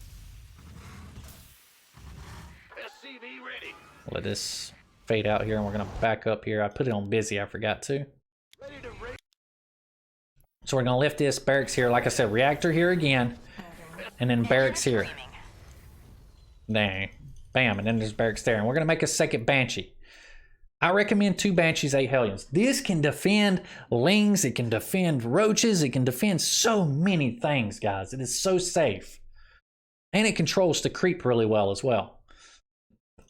Let this fade out here, and we're gonna back up here. I put it on busy, I forgot to. So we're going to lift this barracks here. Like I said, reactor here again. And then barracks here. Dang. Bam. And then there's barracks there. And we're going to make a second Banshee. I recommend 2 Banshees, 8 Hellions. This can defend Lings. It can defend Roaches. It can defend so many things, guys. It is so safe. And it controls the creep really well as well.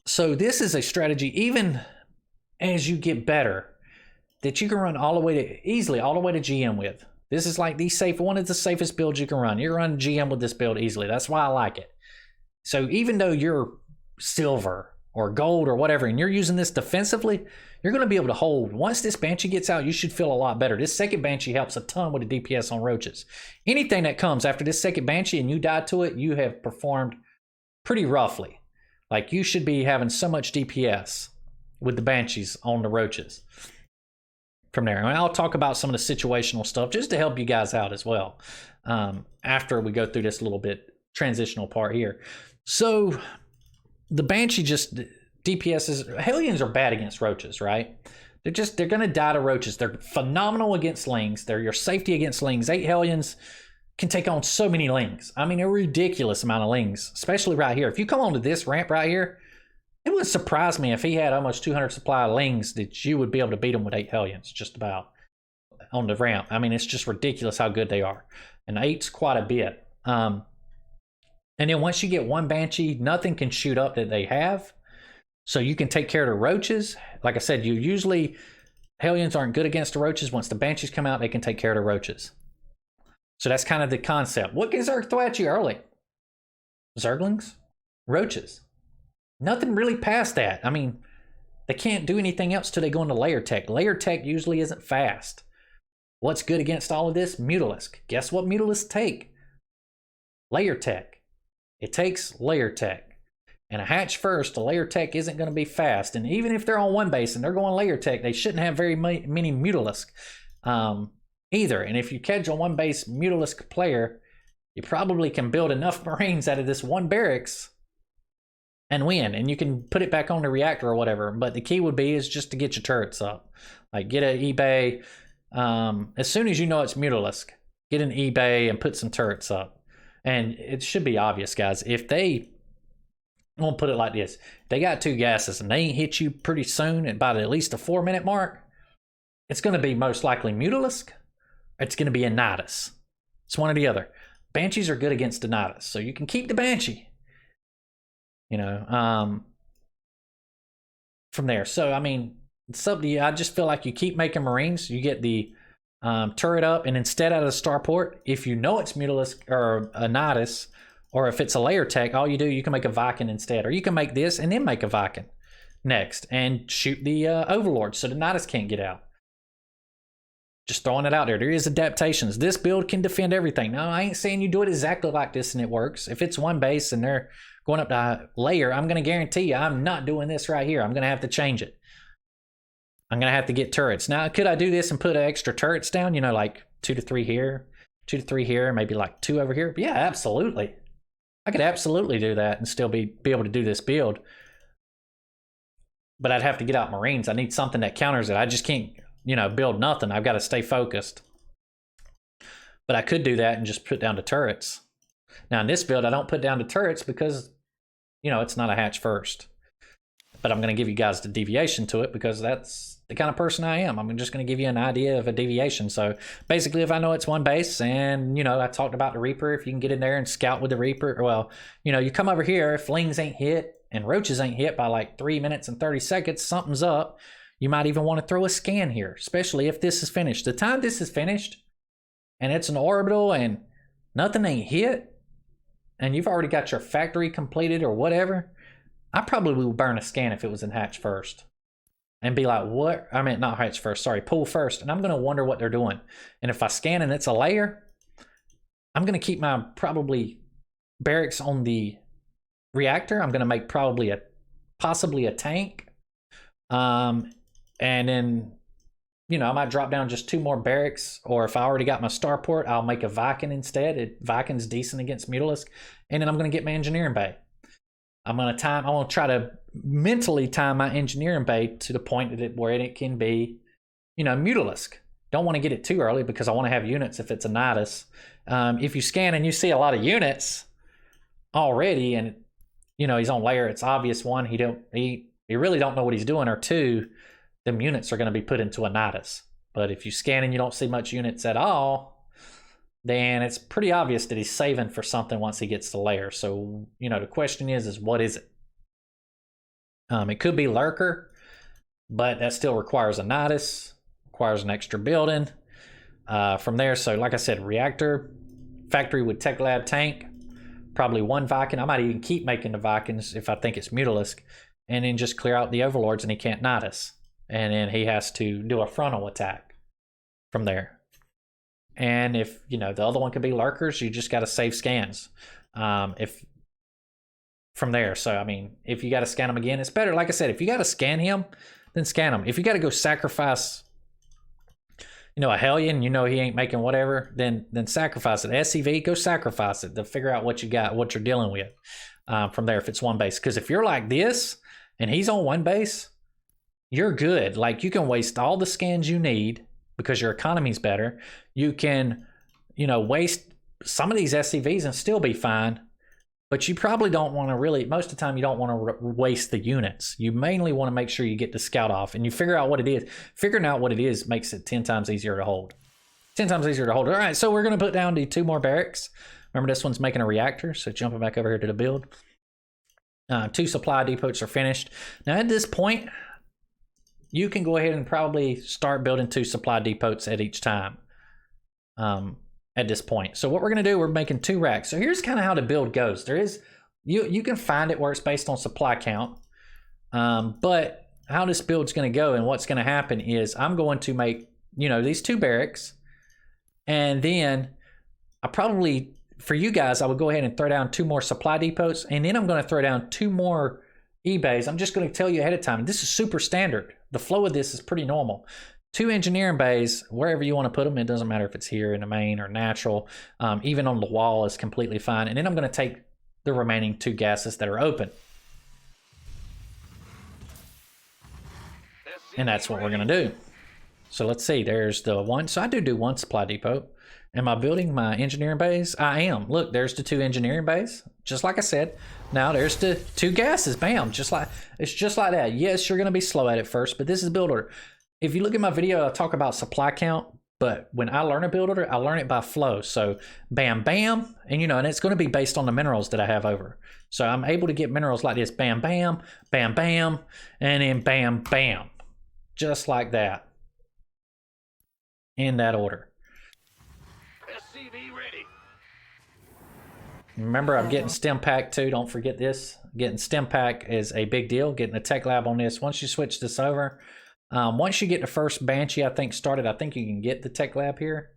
So this is a strategy, even as you get better, that you can run all the way to GM with. This is like one of the safest builds you can run. You can run GM with this build easily. That's why I like it. So even though you're silver or gold or whatever, and you're using this defensively, you're going to be able to hold. Once this Banshee gets out, you should feel a lot better. This second Banshee helps a ton with the DPS on Roaches. Anything that comes after this second Banshee and you die to it, you have performed pretty roughly. Like you should be having so much DPS with the Banshees on the Roaches. From there, and I'll talk about some of the situational stuff just to help you guys out as well after we go through this little bit transitional part here. So the Banshee just DPSs. Hellions are bad against Roaches, right? They're gonna die to Roaches. They're phenomenal against Lings. They're your safety against Lings. 8 Hellions can take on so many Lings. I mean, a ridiculous amount of Lings, especially right here. If you come onto this ramp right here, it wouldn't surprise me if he had almost 200 supply of Lings that you would be able to beat him with 8 Hellions, just about, on the ramp. I mean, it's just ridiculous how good they are. And 8's quite a bit. And then once you get 1 Banshee, nothing can shoot up that they have. So you can take care of the Roaches. Like I said, Hellions aren't good against the Roaches. Once the Banshees come out, they can take care of the Roaches. So that's kind of the concept. What can Zerg throw at you early? Zerglings, roaches. Nothing really past that. I mean, they can't do anything else till they go into layer tech. Layer tech usually isn't fast. What's good against all of this? Mutalisk. Guess what Mutalisks take? Layer tech. It takes layer tech. And a hatch first, a layer tech isn't going to be fast. And even if they're on one base and they're going layer tech, they shouldn't have very many Mutalisk either. And if you catch a one base Mutalisk player, you probably can build enough Marines out of this one barracks and win. And you can put it back on the reactor or whatever. But the key would be is just to get your turrets up. Like get an eBay. As soon as you know it's Mutalisk, get an eBay and put some turrets up. And it should be obvious, guys. If they... I'm going to put it like this. They got 2 gases and they ain't hit you pretty soon at about at least a 4-minute mark. It's going to be most likely Mutalisk. Or it's going to be a Nidus. It's one or the other. Banshees are good against the Nidus. So you can keep the Banshee. You know. From there. So, I mean, it's up to you. I just feel like you keep making Marines. You get the turret up. And instead out of the starport, if you know it's Mutalisk or a Nidus... Or if it's a layer tech, all you do, you can make a Viking instead. Or you can make this and then make a Viking next. And shoot the Overlord so the Nidus can't get out. Just throwing it out there. There is adaptations. This build can defend everything. Now, I ain't saying you do it exactly like this and it works. If it's one base and they're going up to layer, I'm going to guarantee you I'm not doing this right here. I'm going to have to change it. I'm going to have to get turrets. Now, could I do this and put extra turrets down? You know, like 2 to 3 here, 2 to 3 here, maybe like 2 over here? Yeah, absolutely. I could absolutely do that and still be able to do this build. But I'd have to get out Marines. I need something that counters it. I just can't, you know, build nothing. I've got to stay focused. But I could do that and just put down the turrets. Now in this build, I don't put down the turrets because, you know, it's not a hatch first. But I'm going to give you guys the deviation to it because that's the kind of person I am. I'm just going to give you an idea of a deviation. So basically, if I know it's one base and, you know, I talked about the Reaper, if you can get in there and scout with the Reaper, well, you know, you come over here, if Lings ain't hit and Roaches ain't hit by like 3 minutes and 30 seconds, something's up. You might even want to throw a scan here, especially if this is finished. The time this is finished and it's an orbital and nothing ain't hit and you've already got your factory completed or whatever, I probably would burn a scan if it was in hatch first. And be like, what? I mean, not hatch first, sorry, pull first. And I'm going to wonder what they're doing. And if I scan and it's a layer, I'm going to keep my probably barracks on the reactor. I'm going to make probably possibly a tank. And then, you know, I might drop down just 2 more barracks. Or if I already got my starport, I'll make a Viking instead. Viking's decent against Mutalisk. And then I'm going to get my engineering bay. I'm going to try to mentally time my engineering bay to the point that where it can be, you know, Mutalisk. Don't want to get it too early because I want to have units if it's a Nidus. If you scan and you see a lot of units already and, you know, he's on layer, it's obvious. 1, he really don't know what he's doing, or 2, them units are going to be put into a Nidus. But if you scan and you don't see much units at all, then it's pretty obvious that he's saving for something once he gets to layer. So, you know, the question is what is it? It could be Lurker, but that still requires a Nidus, requires an extra building from there. So, like I said, reactor, factory with tech lab tank, probably 1 Viking. I might even keep making the Vikings if I think it's Mutalisk, and then just clear out the Overlords and he can't Nidus. And then he has to do a frontal attack from there. And if, you know, the other one could be Lurkers, you just got to save scans. If from there. So, I mean, if you got to scan them again, it's better. Like I said, if you got to scan him, then scan him. If you got to go sacrifice, you know, a Hellion, you know he ain't making whatever, then sacrifice it. SCV, go sacrifice it to figure out what you got, what you're dealing with from there if it's one base. Because if you're like this and he's on one base, you're good. Like, you can waste all the scans you need because your economy's better. You can, you know, waste some of these SCVs and still be fine. But you probably don't want to really, most of the time you don't want to waste the units. You mainly want to make sure you get the scout off and you figure out what it is. Figuring out what it is makes it 10 times easier to hold. 10 times easier to hold. All right, so we're going to put down the 2 more barracks. Remember, this one's making a reactor, so jumping back over here to the build. 2 supply depots are finished. Now at this point, you can go ahead and probably start building 2 supply depots at each time at this point. So what we're going to do, we're making 2 racks. So here's kind of how the build goes. There is You can find it where it's based on supply count. But how this build's going to go and what's going to happen is I'm going to make, these 2 barracks. And then I probably, for you guys, I would go ahead and throw down 2 more supply depots. And then I'm going to throw down 2 more E-bays. I'm just going to tell you ahead of time. This is super standard. The flow of this is pretty normal. 2 engineering bays, wherever you want to put them. It doesn't matter if it's here in the main or natural. Even on the wall is completely fine. And then I'm going to take the remaining 2 gases that are open. And that's what we're going to do. So let's see. There's the 1. So I do 1 supply depot. Am I building my engineering bays? I am. Look, there's the 2 engineering bays. Just like I said. Now there's the 2 gases. Bam. It's just like that. Yes, you're going to be slow at it first, but this is build order. If you look at my video, I talk about supply count. But when I learn a build order, I learn it by flow. So bam, bam. And and it's going to be based on the minerals that I have over. So I'm able to get minerals like this. Bam, bam, bam, bam. And then bam, bam. Just like that. In that order. Remember, I'm getting stem pack too. Don't forget this. Getting stem pack is a big deal. Getting a tech lab on this. Once you switch this over, once you get the first Banshee, I think, started, I think you can get the tech lab here.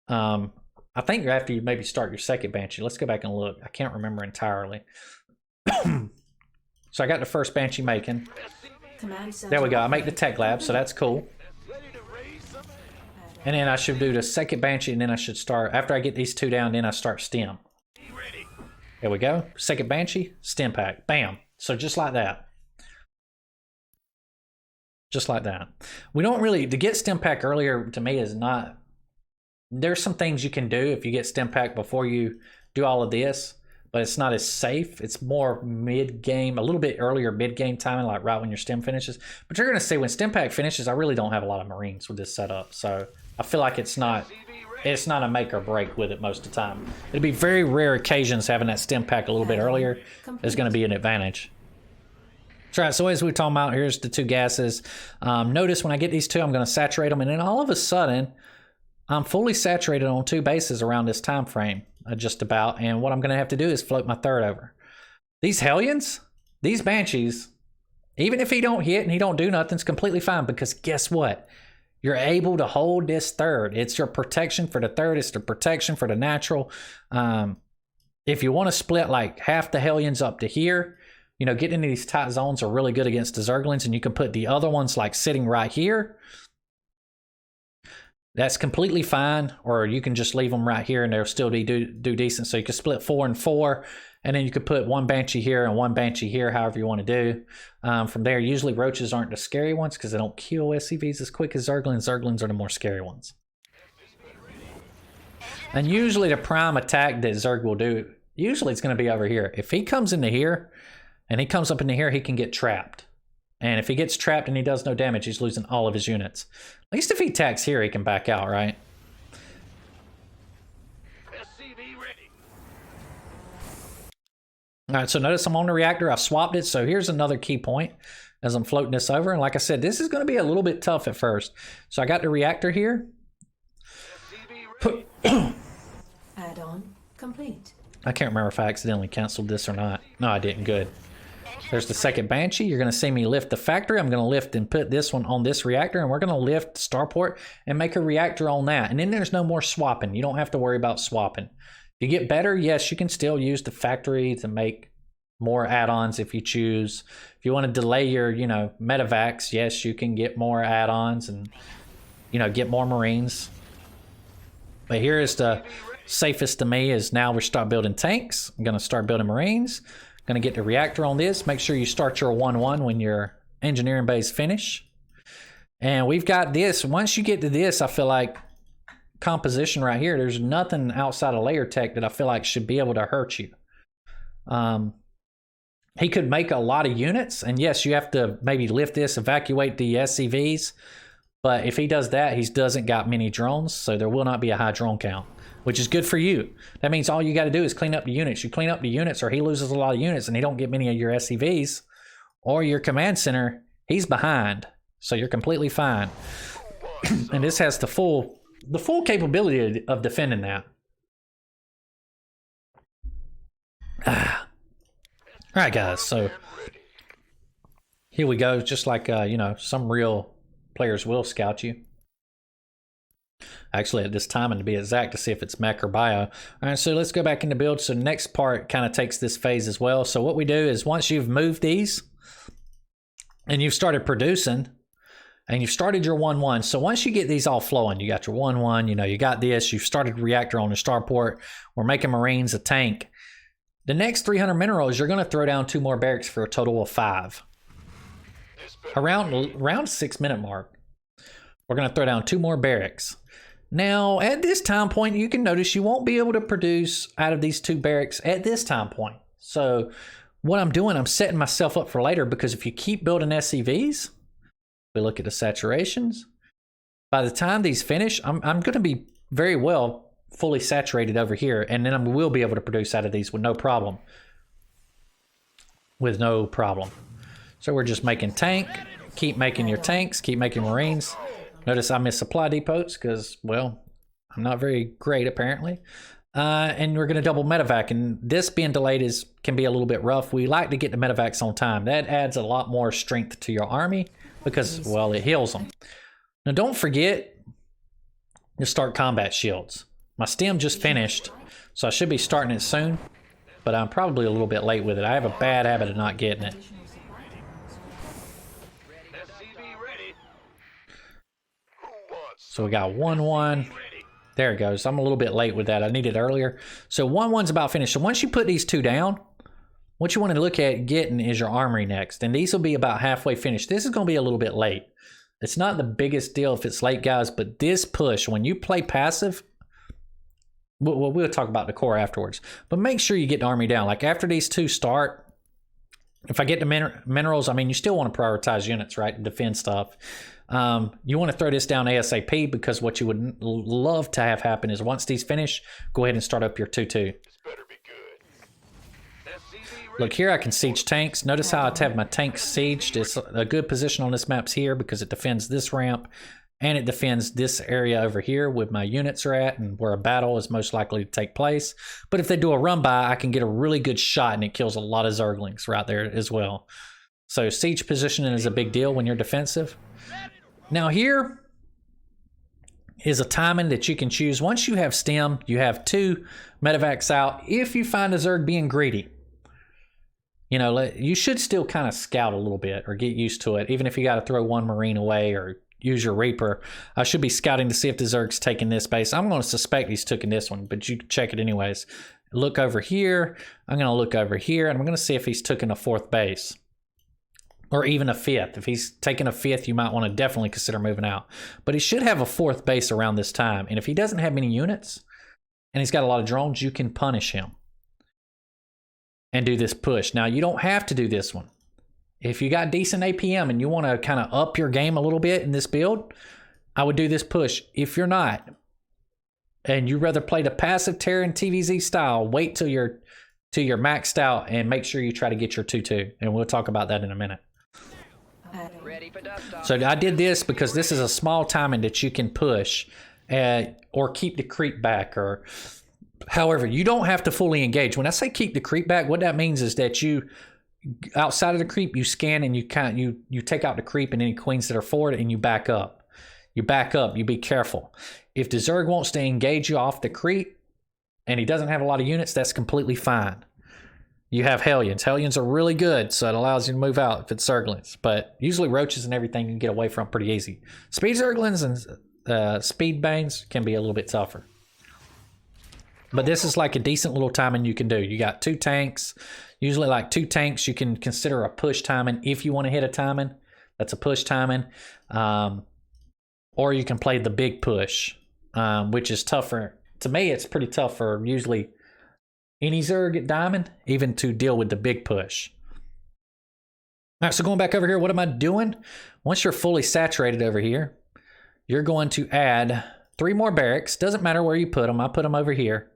I think after you maybe start your second Banshee. Let's go back and look. I can't remember entirely. So I got the first Banshee making. There we go. I make the tech lab, so that's cool. And then I should do the second Banshee, and then I should start, after I get these 2 down, then I start stem. There we go. Second Banshee, stem pack. Bam. So just like that. Just like that. We don't really, to get stem pack earlier to me is not, there's some things you can do if you get stem pack before you do all of this, but it's not as safe. It's more mid-game, a little bit earlier mid-game timing, like right when your stem finishes. But you're going to see when stem pack finishes, I really don't have a lot of Marines with this setup. So I feel like it's not a make or break with it most of the time. It'd be very rare occasions having that stem pack a little bit earlier is going to be an advantage. That's right. So as we were talking about, here's the 2 gases. Notice when I get these 2, I'm going to saturate them, and then all of a sudden, I'm fully saturated on 2 bases around this time frame, just about. And what I'm going to have to do is float my 3rd over. These Hellions, these Banshees, even if he don't hit and he don't do nothing, it's completely fine, because guess what? You're able to hold this 3rd. It's your protection for the 3rd. It's the protection for the natural. If you want to split like half the Hellions up to here, getting into these tight zones are really good against the Zerglings, and you can put the other ones like sitting right here. That's completely fine, or you can just leave them right here and they'll still do decent. So you can split 4 and 4, and then you could put 1 Banshee here and 1 Banshee here, however you want to do. From there, usually roaches aren't the scary ones because they don't kill SCVs as quick as Zerglings. Zerglings are the more scary ones. And usually the prime attack that Zerg will do, usually it's going to be over here. If he comes into here and he comes up into here, he can get trapped. And if he gets trapped and he does no damage, he's losing all of his units. At least if he attacks here, he can back out, right? All right, so notice I'm on the reactor. I've swapped it. So here's another key point as I'm floating this over. And like I said, this is going to be a little bit tough at first. So I got the reactor here.
Add-on complete.
I can't remember if I accidentally canceled this or not. No, I didn't. Good. There's the second Banshee. You're going to see me lift the factory. I'm going to lift and put this one on this reactor, and we're going to lift Starport and make a reactor on that. And then there's no more swapping. You don't have to worry about swapping. If you get better, yes, you can still use the factory to make more add-ons if you choose. If you want to delay your, medevacs, yes, you can get more add-ons and, get more Marines. But here is the safest to me is now we start building tanks. I'm going to start building Marines. Going to get the reactor on this. Make sure you start your 1-1 when your engineering base finish. And we've got this. Once you get to this, I feel like composition right here, there's nothing outside of layer tech that I feel like should be able to hurt you. He could make a lot of units. And yes, you have to maybe lift this, evacuate the SCVs. But if he does that, he doesn't got many drones. So there will not be a high drone count, which is good for you. That means all you got to do is clean up the units. You clean up the units, or he loses a lot of units and he don't get many of your SCVs or your command center. He's behind, so you're completely fine. And this has the full capability of defending that. All right, guys. So here we go. Just like, you know, some real players will scout you. Actually, at this time, and to be exact, to see if it's mech or bio. All right, so let's go back into build. So the next part kind of takes this phase as well. So what we do is once you've moved these and you've started producing and you've started your 1-1. So once you get these all flowing, you got your 1-1, you know, you got this, you've started reactor on the starport, we're making Marines, a tank. The next 300 minerals, you're going to throw down 2 more barracks for a total of 5. Around 6-minute mark, we're going to throw down 2 more barracks. Now, at this time point, you can notice you won't be able to produce out of these 2 barracks at this time point. So what I'm doing, I'm setting myself up for later, because if you keep building SCVs, we look at the saturations. By the time these finish, I'm going to be very well fully saturated over here, and then I will be able to produce out of these with no problem. With no problem. So we're just making tank, keep making your tanks, keep making Marines. Notice I missed supply depots because, well, I'm not very great apparently. And we're going to double medevac, and this being delayed can be a little bit rough. We like to get the medevacs on time. That adds a lot more strength to your army because, well, it heals them. Now don't forget to start combat shields. My stem just finished, so I should be starting it soon, but I'm probably a little bit late with it. I have a bad habit of not getting it. So we got 1-1. There it goes. I'm a little bit late with that. I needed it earlier. So 1-1's about finished. So once you put these 2 down, what you want to look at getting is your armory next. And these will be about halfway finished. This is going to be a little bit late. It's not the biggest deal if it's late, guys, but this push, when you play passive, we'll talk about the core afterwards. But make sure you get the army down. Like after these 2 start, if I get the minerals, I mean, you still want to prioritize units, right? Defend stuff. You want to throw this down ASAP, because what you would love to have happen is once these finish, go ahead and start up your 2-2. Look here, I can siege tanks. Notice how I have my tanks sieged. It's a good position on this map's here because it defends this ramp and it defends this area over here where my units are at and where a battle is most likely to take place. But if they do a run by, I can get a really good shot and it kills a lot of Zerglings right there as well. So siege positioning is a big deal when you're defensive. Now here is a timing that you can choose. Once you have stem, you have 2 medevacs out. If you find a Zerg being greedy, you know, you should still kind of scout a little bit or get used to it. Even if you got to throw 1 Marine away or use your Reaper, I should be scouting to see if the Zerg's taking this base. I'm going to suspect he's taking this one, but you check it anyways. Look over here. I'm going to look over here, and I'm going to see if he's taking a 4th base. Or even a 5th. If he's taking a 5th, you might want to definitely consider moving out. But he should have a 4th base around this time. And if he doesn't have many units, and he's got a lot of drones, you can punish him. And do this push. Now, you don't have to do this one. If you got decent APM and you want to kind of up your game a little bit in this build, I would do this push. If you're not, and you'd rather play the passive Terran TvZ style, wait till you're maxed out and make sure you try to get your 2-2. And we'll talk about that in a minute. So I did this because this is a small timing that you can push or keep the creep back, or however, you don't have to fully engage. When I say keep the creep back, what that means is that you, outside of the creep, you scan and you take out the creep and any queens that are forward, and you back up. You back up, you be careful. If the Zerg wants to engage you off the creep and he doesn't have a lot of units, that's completely fine. You have Hellions. Hellions are really good, so it allows you to move out if it's Zerglings. But usually roaches and everything you can get away from pretty easy. Speed Zerglings and Speed Banes can be a little bit tougher. But this is like a decent little timing you can do. You got 2 tanks. Usually like 2 tanks, you can consider a push timing. If you want to hit a timing, that's a push timing. Or you can play the big push, which is tougher. To me, it's pretty tough for usually any Zerg at Diamond, even to deal with the big push. All right, so going back over here, what am I doing? Once you're fully saturated over here, you're going to add 3 more barracks. Doesn't matter where you put them. I put them over here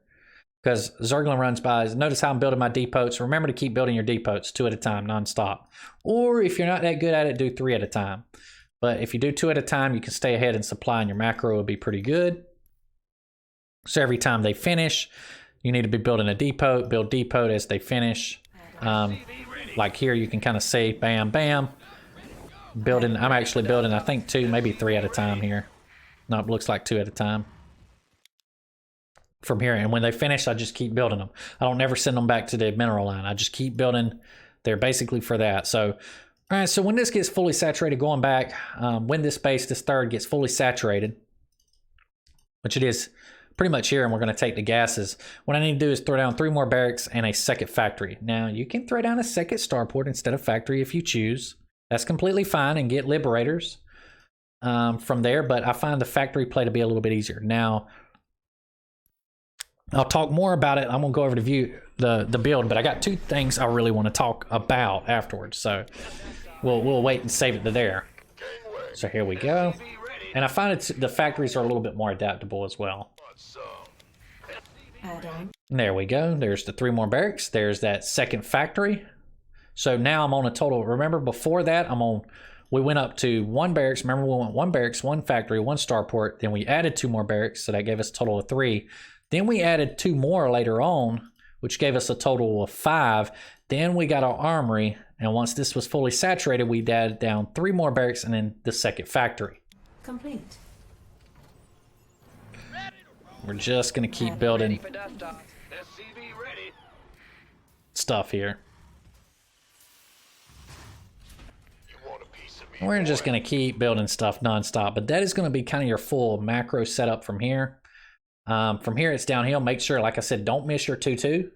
because Zerglin runs by. Notice how I'm building my depots. Remember to keep building your depots 2 at a time, nonstop. Or if you're not that good at it, do 3 at a time. But if you do 2 at a time, you can stay ahead and supply, and your macro will be pretty good. So every time they finish, you need to be building a depot, build depot as they finish. Like here, you can kind of see, bam, bam. Building, I'm actually building, I think 2, maybe 3 at a time here. No, it looks like 2 at a time. From here, and when they finish, I just keep building them. I don't never send them back to the mineral line. I just keep building. They're basically for that. So, all right, so when this gets fully saturated, going back, when this base, this third, gets fully saturated, which it is pretty much here, and we're going to take the gases. What I need to do is throw down 3 more barracks and a second factory. Now, you can throw down a second starport instead of factory if you choose. That's completely fine, and get liberators from there, but I find the factory play to be a little bit easier. Now, I'll talk more about it. I'm going to go over to view the build, but I got 2 things I really want to talk about afterwards, so we'll wait and save it to there. So here we go. And I find the factories are a little bit more adaptable as well. There we go. There's the 3 more barracks. There's that second factory. So now I'm on a total. Remember before that, we went up to 1 barracks. Remember we went 1 barracks, 1 factory, 1 starport. Then we added 2 more barracks, so that gave us a total of 3. Then we added 2 more later on, which gave us a total of 5. Then we got our armory, and once this was fully saturated, we added down 3 more barracks and then the second factory.
Complete.
We're just going to keep building stuff here. We're just going to keep building stuff nonstop, but that is going to be kind of your full macro setup from here. From here, it's downhill. Make sure, like I said, don't miss your 2-2.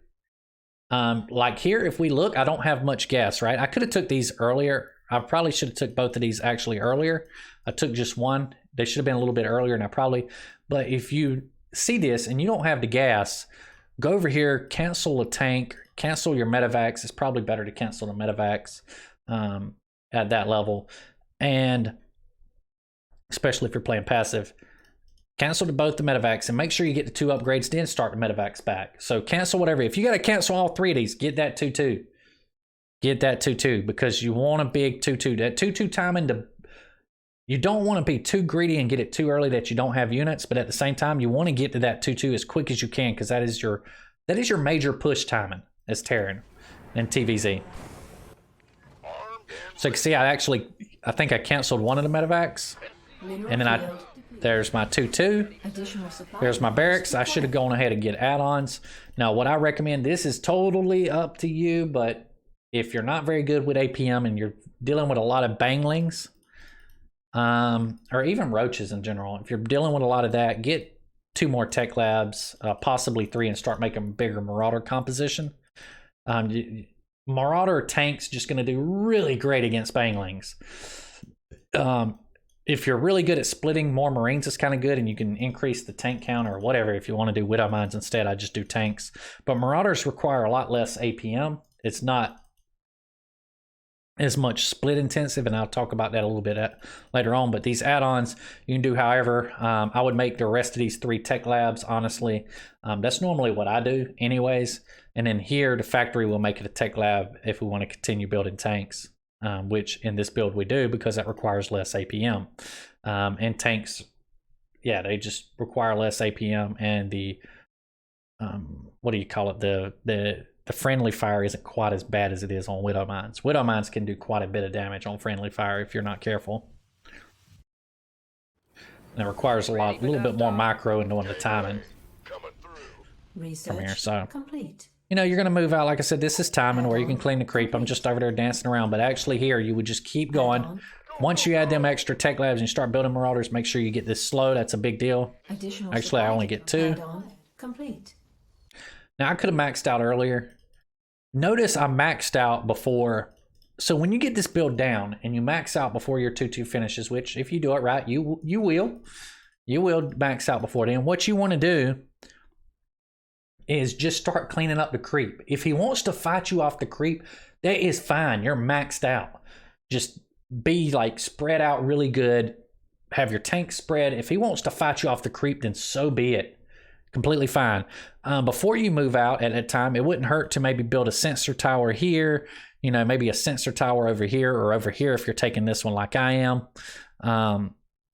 Like here, if we look, I don't have much gas, right? I could have took these earlier. I probably should have took both of these actually earlier. I took just 1. They should have been a little bit earlier, and but if you see this and you don't have the gas, go over here, cancel a tank, cancel your medevacs. It's probably better to cancel the medevacs at that level. And especially if you're playing passive, cancel both the medevacs and make sure you get the 2 upgrades, then start the medevacs back. So cancel whatever. If you got to cancel all 3 of these, get that 2-2. Get that 2-2 because you want a big 2-2. That 2-2 timing, you don't want to be too greedy and get it too early that you don't have units, but at the same time, you want to get to that 2-2 as quick as you can because that is your major push timing as Terran and TvZ. So you can see I think I canceled 1 of the medevacs, and then there's my 2-2. There's my barracks. I should have gone ahead and get add-ons. Now, what I recommend, this is totally up to you, but if you're not very good with APM and you're dealing with a lot of banglings, or even roaches in general, if you're dealing with a lot of that, get 2 more tech labs, possibly 3, and start making bigger marauder composition. Marauder tanks just going to do really great against banglings. If you're really good at splitting more marines, it's kind of good, and you can increase the tank count or whatever. If you want to do widow mines instead, I just do tanks. But marauders require a lot less APM. It's not as much split intensive, and I'll talk about that a little bit later on. But these add-ons you can do however. I would make the rest of these 3 tech labs, honestly. That's normally what I do anyways. And then here, the factory will make it a tech lab if we want to continue building tanks, which in this build we do because that requires less APM. And tanks, yeah, they just require less APM, and the what do you call it? The friendly fire isn't quite as bad as it is on widow mines. Widow mines can do quite a bit of damage on friendly fire if you're not careful. And it requires a little bit more micro and knowing the timing from here. So
complete.
You're going to move out. Like I said, this is timing where you can clean the creep. I'm just over there dancing around, but actually here you would just keep going. Once you add them extra tech labs and you start building marauders, make sure you get this slow. That's a big deal. Actually, I only get 2.
Complete.
Now, I could have maxed out earlier. Notice I maxed out before. So when you get this build down and you max out before your 2-2 finishes, which if you do it right, you will max out before then. What you want to do is just start cleaning up the creep. If he wants to fight you off the creep, that is fine. You're maxed out. Just be like spread out really good. Have your tank spread. If he wants to fight you off the creep, then so be it. Completely fine. Before you move out at that time, it wouldn't hurt to maybe build a sensor tower here, maybe a sensor tower over here or over here if you're taking this one like I am.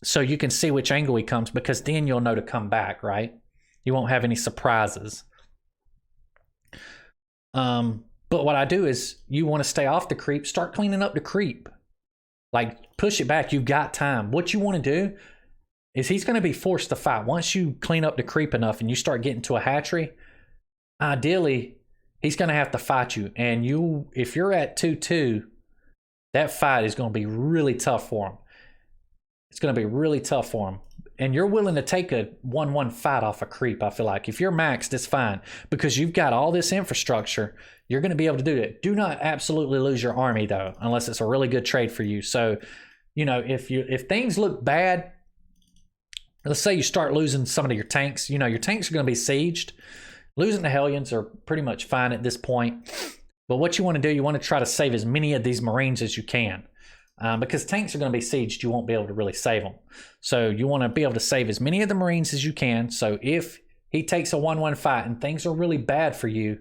So you can see which angle he comes, because then you'll know to come back, right? You won't have any surprises. But what I do is you want to stay off the creep, start cleaning up the creep. Like, push it back. You've got time. What you want to do is he's going to be forced to fight. Once you clean up the creep enough and you start getting to a hatchery, ideally, he's going to have to fight you. And if you're at 2-2, that fight is going to be really tough for him. It's going to be really tough for him. And you're willing to take a 1-1 fight off a creep, I feel like. If you're maxed, it's fine. Because you've got all this infrastructure, you're going to be able to do it. Do not absolutely lose your army, though, unless it's a really good trade for you. So, you know, if things look bad, let's say you start losing some of your tanks. You know, your tanks are going to be sieged. Losing the Hellions are pretty much fine at this point. But what you want to do, you want to try to save as many of these Marines as you can. Because tanks are going to be sieged, you won't be able to really save them. So you want to be able to save as many of the Marines as you can. So if he takes a 1-1 fight and things are really bad for you,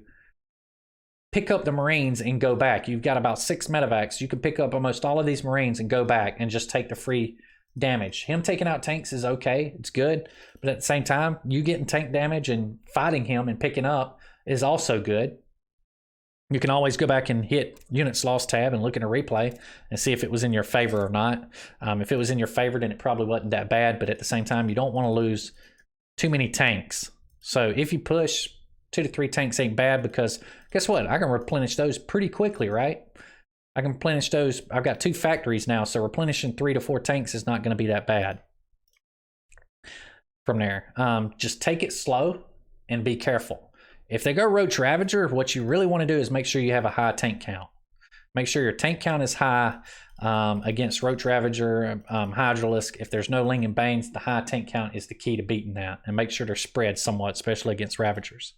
pick up the Marines and go back. You've got about 6 medevacs. You can pick up almost all of these Marines and go back and just take the free damage. Him taking out tanks is okay. It's good. But at the same time, you getting tank damage and fighting him and picking up is also good. You can always go back and hit units lost tab and look at a replay and see if it was in your favor or not. If it was in your favor, then it probably wasn't that bad. But at the same time, you don't want to lose too many tanks. So if you push 2 to 3 tanks ain't bad, because guess what? I can replenish those pretty quickly, right? I can replenish those. I've got 2 factories now, so replenishing 3 to 4 tanks is not going to be that bad. From there, just take it slow and be careful. If they go Roach Ravager, what you really want to do is make sure you have a high tank count. Make sure your tank count is high against Roach Ravager, Hydralisk. If there's no Ling and Banes, the high tank count is the key to beating that. And make sure they're spread somewhat, especially against Ravagers.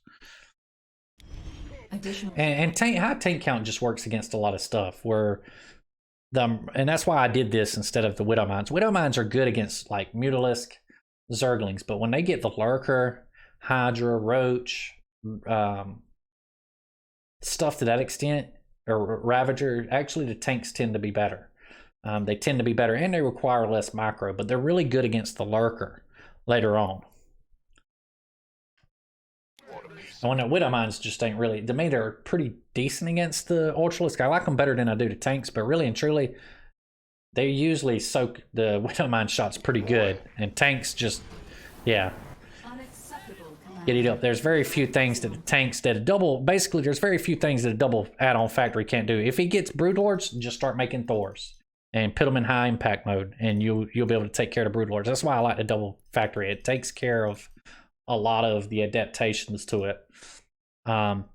And high tank count just works against a lot of stuff. And that's why I did this instead of the Widow Mines. Widow Mines are good against like Mutalisk, Zerglings. But when they get the Lurker, Hydra, Roach, stuff to that extent, or Ravager, actually the tanks tend to be better. They tend to be better, and they require less micro, but they're really good against the Lurker later on. And when the Widow Mines just ain't really, to me, they're pretty decent against the Ultralisk. I like them better than I do the tanks, but really and truly, they usually soak the Widow Mine shots pretty good, and tanks just, yeah. Get it up. There's very few things that the tanks that a double, basically there's very few things that a double add-on factory can't do. If he gets Broodlords, just start making Thors and put them in high impact mode, and you'll be able to take care of the Broodlords. That's why I like the double factory. It takes care of a lot of the adaptations to it. From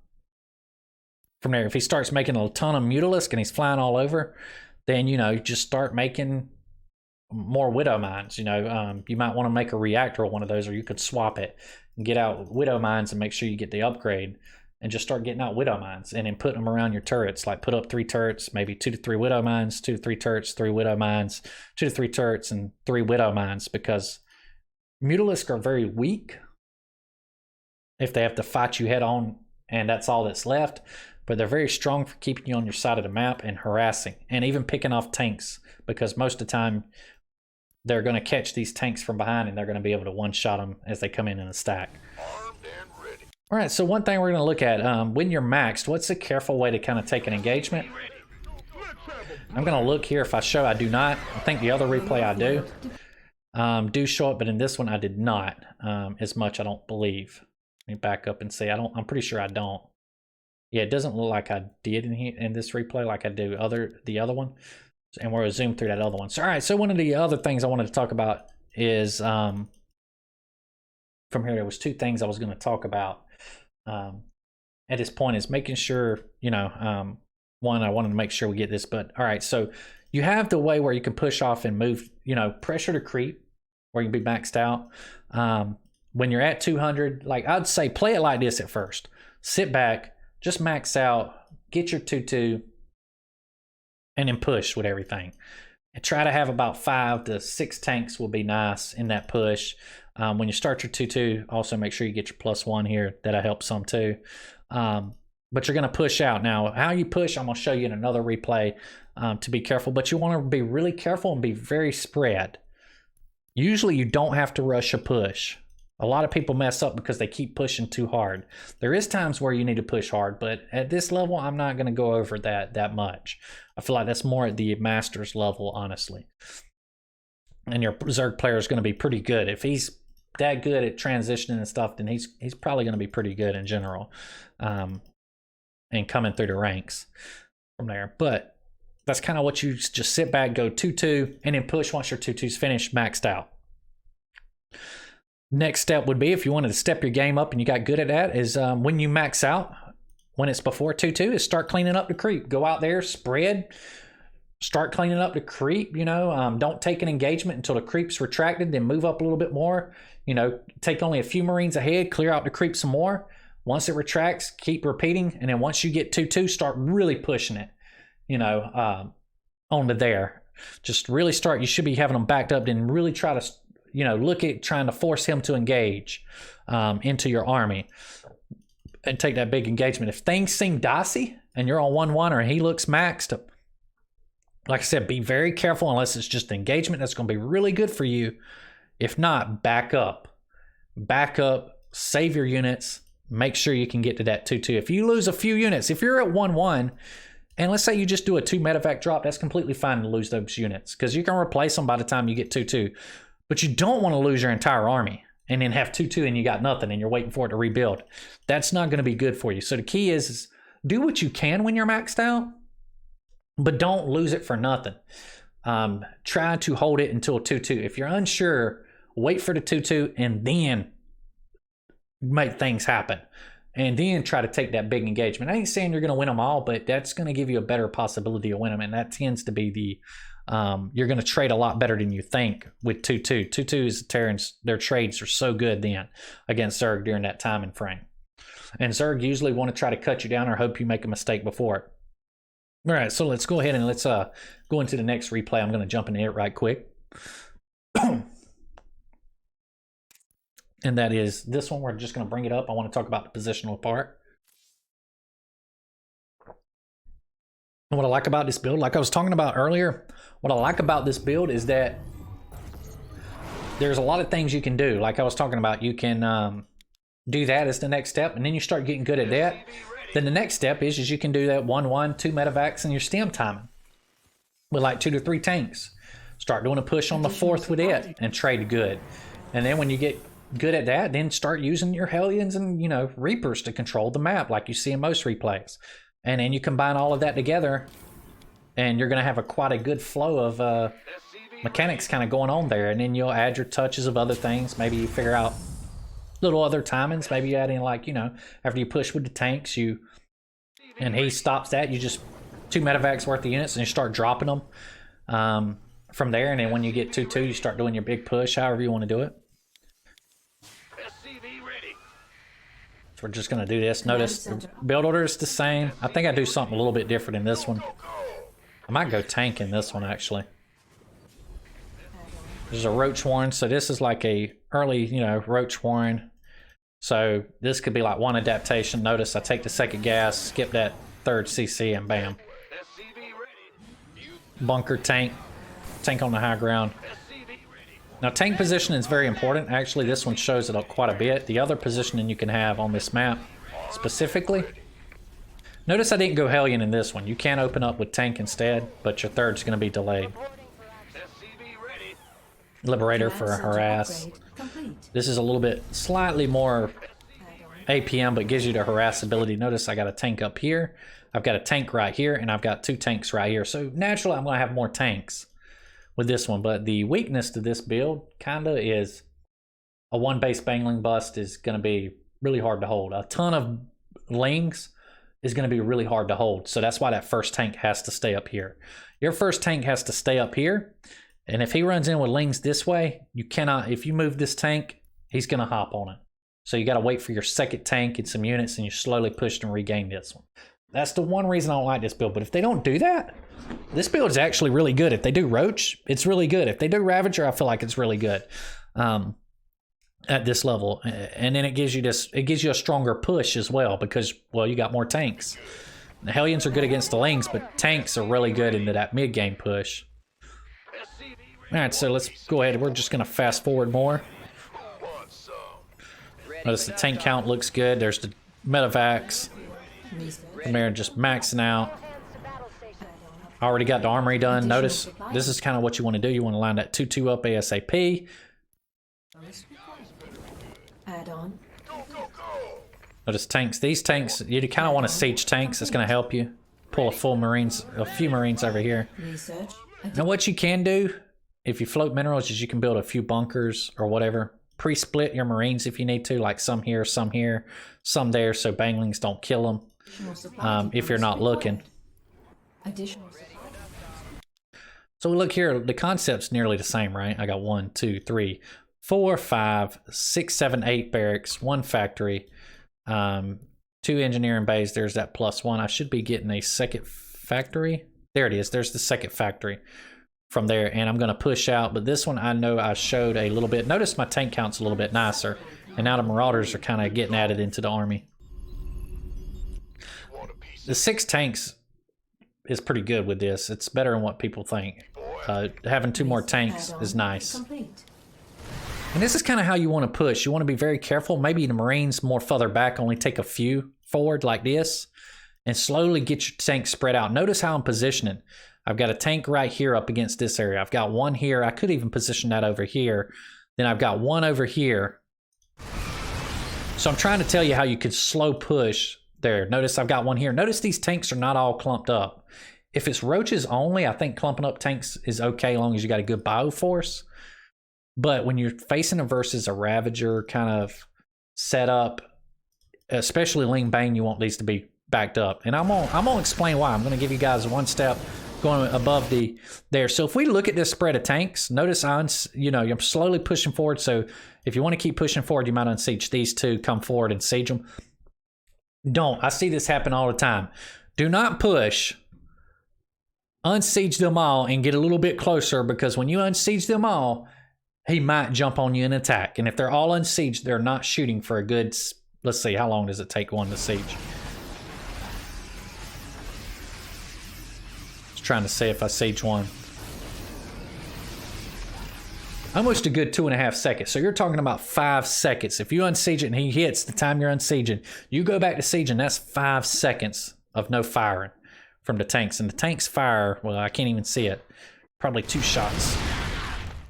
there, if he starts making a ton of Mutalisk and he's flying all over, then, you know, just start making more Widow Mines. You know, you might want to make a reactor of one of those, or you could swap it and get out Widow Mines and make sure you get the upgrade, and just start getting out Widow Mines and then put them around your turrets. Like put up 3 turrets, maybe 2 to 3 Widow Mines, 2 to 3 turrets, 3 Widow Mines, 2 to 3 turrets, and 3 Widow Mines, because Mutalisk are very weak if they have to fight you head on and that's all that's left. But they're very strong for keeping you on your side of the map and harassing, and even picking off tanks, because most of the time they're going to catch these tanks from behind and they're going to be able to one-shot them as they come in a stack. All right, so one thing we're going to look at, when you're maxed, what's a careful way to kind of take an engagement? I'm going to look here. If I show, I do not. I think the other replay I do show it, but in this one I did not as much, I don't believe. Let me back up and see. I'm pretty sure I don't. Yeah, it doesn't look like I did in this replay like I do the other one. And we'll zoom through that other one. So, all right, so one of the other things I wanted to talk about is, from here, there was 2 things I was going to talk about at this point, is making sure, you know, one, I wanted to make sure we get this, but all right, so you have the way where you can push off and move, you know, pressure to creep, where you can be maxed out. When you're at 200, like I'd say play it like this at first. Sit back, just max out, get your 2-2, and then push with everything. And try to have about 5 to 6 tanks will be nice in that push. When you start your 2-2, also make sure you get your +1 here. That'll help some too. But you're going to push out. Now, how you push, I'm going to show you in another replay to be careful. But you want to be really careful and be very spread. Usually you don't have to rush a push. A lot of people mess up because they keep pushing too hard. There is times where you need to push hard, but at this level, I'm not going to go over that much. I feel like that's more at the Masters level, honestly. And your Zerg player is going to be pretty good. If he's that good at transitioning and stuff, then he's probably going to be pretty good in general, and coming through the ranks from there. But that's kind of what you just sit back, go 2-2, and then push once your 2-2's finished, maxed out. Next step would be, if you wanted to step your game up and you got good at that, is when you max out, when it's before 2-2, is start cleaning up the creep. Go out there, spread, start cleaning up the creep, you know. Don't take an engagement until the creep's retracted, then move up a little bit more. You know, take only a few Marines ahead, clear out the creep some more. Once it retracts, keep repeating, and then once you get 2-2, start really pushing it, you know, onto there. Just really start, you should be having them backed up, then really try to, you know, look at trying to force him to engage into your army and take that big engagement. If things seem dicey and you're on 1-1 or he looks maxed, like I said, be very careful unless it's just engagement that's going to be really good for you. If not, back up. Back up, save your units, make sure you can get to that 2-2. If you lose a few units, if you're at 1-1, and let's say you just do a 2 medevac drop, that's completely fine to lose those units because you can replace them by the time you get 2-2. But you don't want to lose your entire army and then have 2-2 and you got nothing and you're waiting for it to rebuild. That's not going to be good for you. So the key is do what you can when you're maxed out, but don't lose it for nothing. Try to hold it until 2-2. If you're unsure, wait for the 2-2 and then make things happen. And then try to take that big engagement. I ain't saying you're going to win them all, but that's going to give you a better possibility of winning them. And that tends to be the you're going to trade a lot better than you think with 2-2. 2-2 is Terrans, their trades are so good then against Zerg during that time and frame. And Zerg usually want to try to cut you down or hope you make a mistake before it. All right, so let's go ahead and let's go into the next replay. I'm going to jump into it right quick. And that is this one. We're just going to bring it up. I want to talk about the positional part. And what I like about this build, like I was talking about earlier, what I like about this build is that there's a lot of things you can do. Like I was talking about, you can do that as the next step, and then you start getting good at that. Then the next step is you can do that 1-1, 2 medevacs, and your stem timing with like 2 to 3 tanks. Start doing a push on the 4th with it and trade good. And then when you get good at that, then start using your Hellions and, you know, Reapers to control the map like you see in most replays. And then you combine all of that together and you're going to have quite a good flow of mechanics kind of going on there. And then you'll add your touches of other things. Maybe you figure out little other timings. Maybe you add in, like, you know, after you push with the tanks, and he stops that, you just 2 medevacs worth of units and you start dropping them from there. And then when you get 2-2, you start doing your big push, however you want to do it. So we're just going to do this. Notice the build order is the same. I think I do something a little bit different in this one. I might go tank in this one, actually. There's a Roach Warren, so this is like a early, you know, Roach Warren. So this could be like one adaptation. Notice I take the 2nd gas, skip that 3rd CC, and bam. Bunker tank. Tank on the high ground. Now, tank positioning is very important. Actually, this one shows it up quite a bit. The other positioning you can have on this map specifically. Notice I didn't go Hellion in this one. You can open up with tank instead, but your 3rd's going to be delayed. Liberator for a harass. This is a little bit slightly more APM, but gives you the harass ability. Notice I got a tank up here. I've got a tank right here, and I've got 2 tanks right here. So naturally, I'm going to have more tanks with this one. But the weakness to this build kind of is a 1 base Bangling bust is going to be really hard to hold. A ton of Lings is going to be really hard to hold. So that's why that first tank has to stay up here. Your first tank has to stay up here. And if he runs in with Lings this way, you cannot, if you move this tank, he's going to hop on it. So you got to wait for your 2nd tank and some units, and you slowly push and regain this one. That's the one reason I don't like this build. But if they don't do that, this build is actually really good. If they do Roach, it's really good. If they do Ravager, I feel like it's really good at this level. And then it gives you a stronger push as well because, well, you got more tanks. The Hellions are good against the Lings, but tanks are really good into that mid-game push. All right, so let's go ahead. We're just going to fast forward more. Notice the tank count looks good. There's the medevacs. Come here, just maxing out. I already got the armory done. Notice this is kind of what you want to do. You want to line that 2-2 up ASAP.
Add on.
Notice tanks. These tanks, you kind of want to siege tanks. It's going to help you pull a few marines over here.
Research.
Now what you can do, if you float minerals, is you can build a few bunkers or whatever. Pre-split your marines if you need to, like some here, some there, so banglings don't kill them if you're not looking.
Additional.
So look here, the concept's nearly the same, right? I got 1, 2, 3, 4, 5, 6, 7, 8 barracks, 1 factory, 2 engineering bays. There's that +1. I should be getting a second factory. There it is. There's the second factory from there, and I'm going to push out. But this one I know I showed a little bit. Notice my tank count's a little bit nicer, and now the marauders are kind of getting added into the army. The 6 tanks is pretty good with this. It's better than what people think. Having 2 more tanks is nice.
Complete.
And this is kind of how you want to push. You want to be very careful. Maybe the Marines more further back only take a few forward like this and slowly get your tanks spread out. Notice how I'm positioning. I've got a tank right here up against this area. I've got 1 here. I could even position that over here. Then I've got 1 over here. So I'm trying to tell you how you could slow push there. Notice I've got 1 here. Notice these tanks are not all clumped up. If it's roaches only, I think clumping up tanks is okay as long as you got a good bioforce. But when you're facing them versus a Ravager kind of setup, especially Lean Bane, you want these to be backed up. And I'm gonna explain why. I'm gonna give you guys 1 step going above there. So if we look at this spread of tanks, notice I'm slowly pushing forward. So if you want to keep pushing forward, you might unsiege these 2, come forward and siege them. Don't. I see this happen all the time. Do not push. Unsiege them all and get a little bit closer, because when you unsiege them all, he might jump on you and attack. And if they're all unsieged, they're not shooting for a good, let's see, how long does it take 1 to siege? Just trying to see if I siege 1. Almost a good 2.5 seconds. So you're talking about 5 seconds. If you unsiege it and he hits the time you're unsieging, you go back to sieging, that's 5 seconds of no firing from the tanks. And the tanks fire, well, I can't even see it. Probably 2 shots.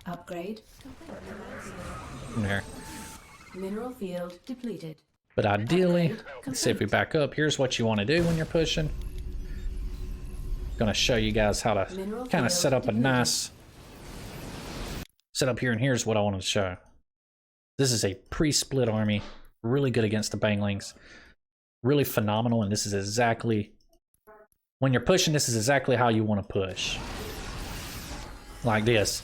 Upgrade.
From there.
Mineral field depleted.
But ideally, let's see if we back up. Here's what you want to do when you're pushing. Going to show you guys how to kind of set up a nice setup here. And here's what I wanted to show. This is a pre-split army. Really good against the banglings. Really phenomenal. And this is exactly, when you're pushing, this is exactly how you want to push. Like this.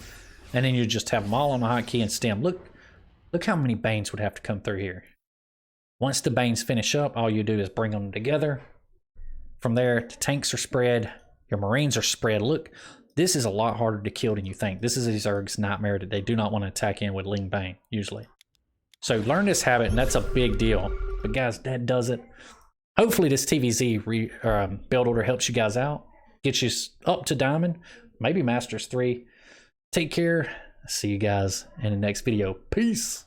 And then you just have them all on the hotkey and stem. Look how many Banes would have to come through here. Once the Banes finish up, all you do is bring them together. From there, the tanks are spread. Your Marines are spread. Look, this is a lot harder to kill than you think. This is a Zerg's nightmare that they do not want to attack in with Lean Bane, usually. So learn this habit, and that's a big deal. But guys, that does it. Hopefully this TvZ build order helps you guys out. Gets you up to Diamond, maybe Masters 3. Take care. See you guys in the next video. Peace.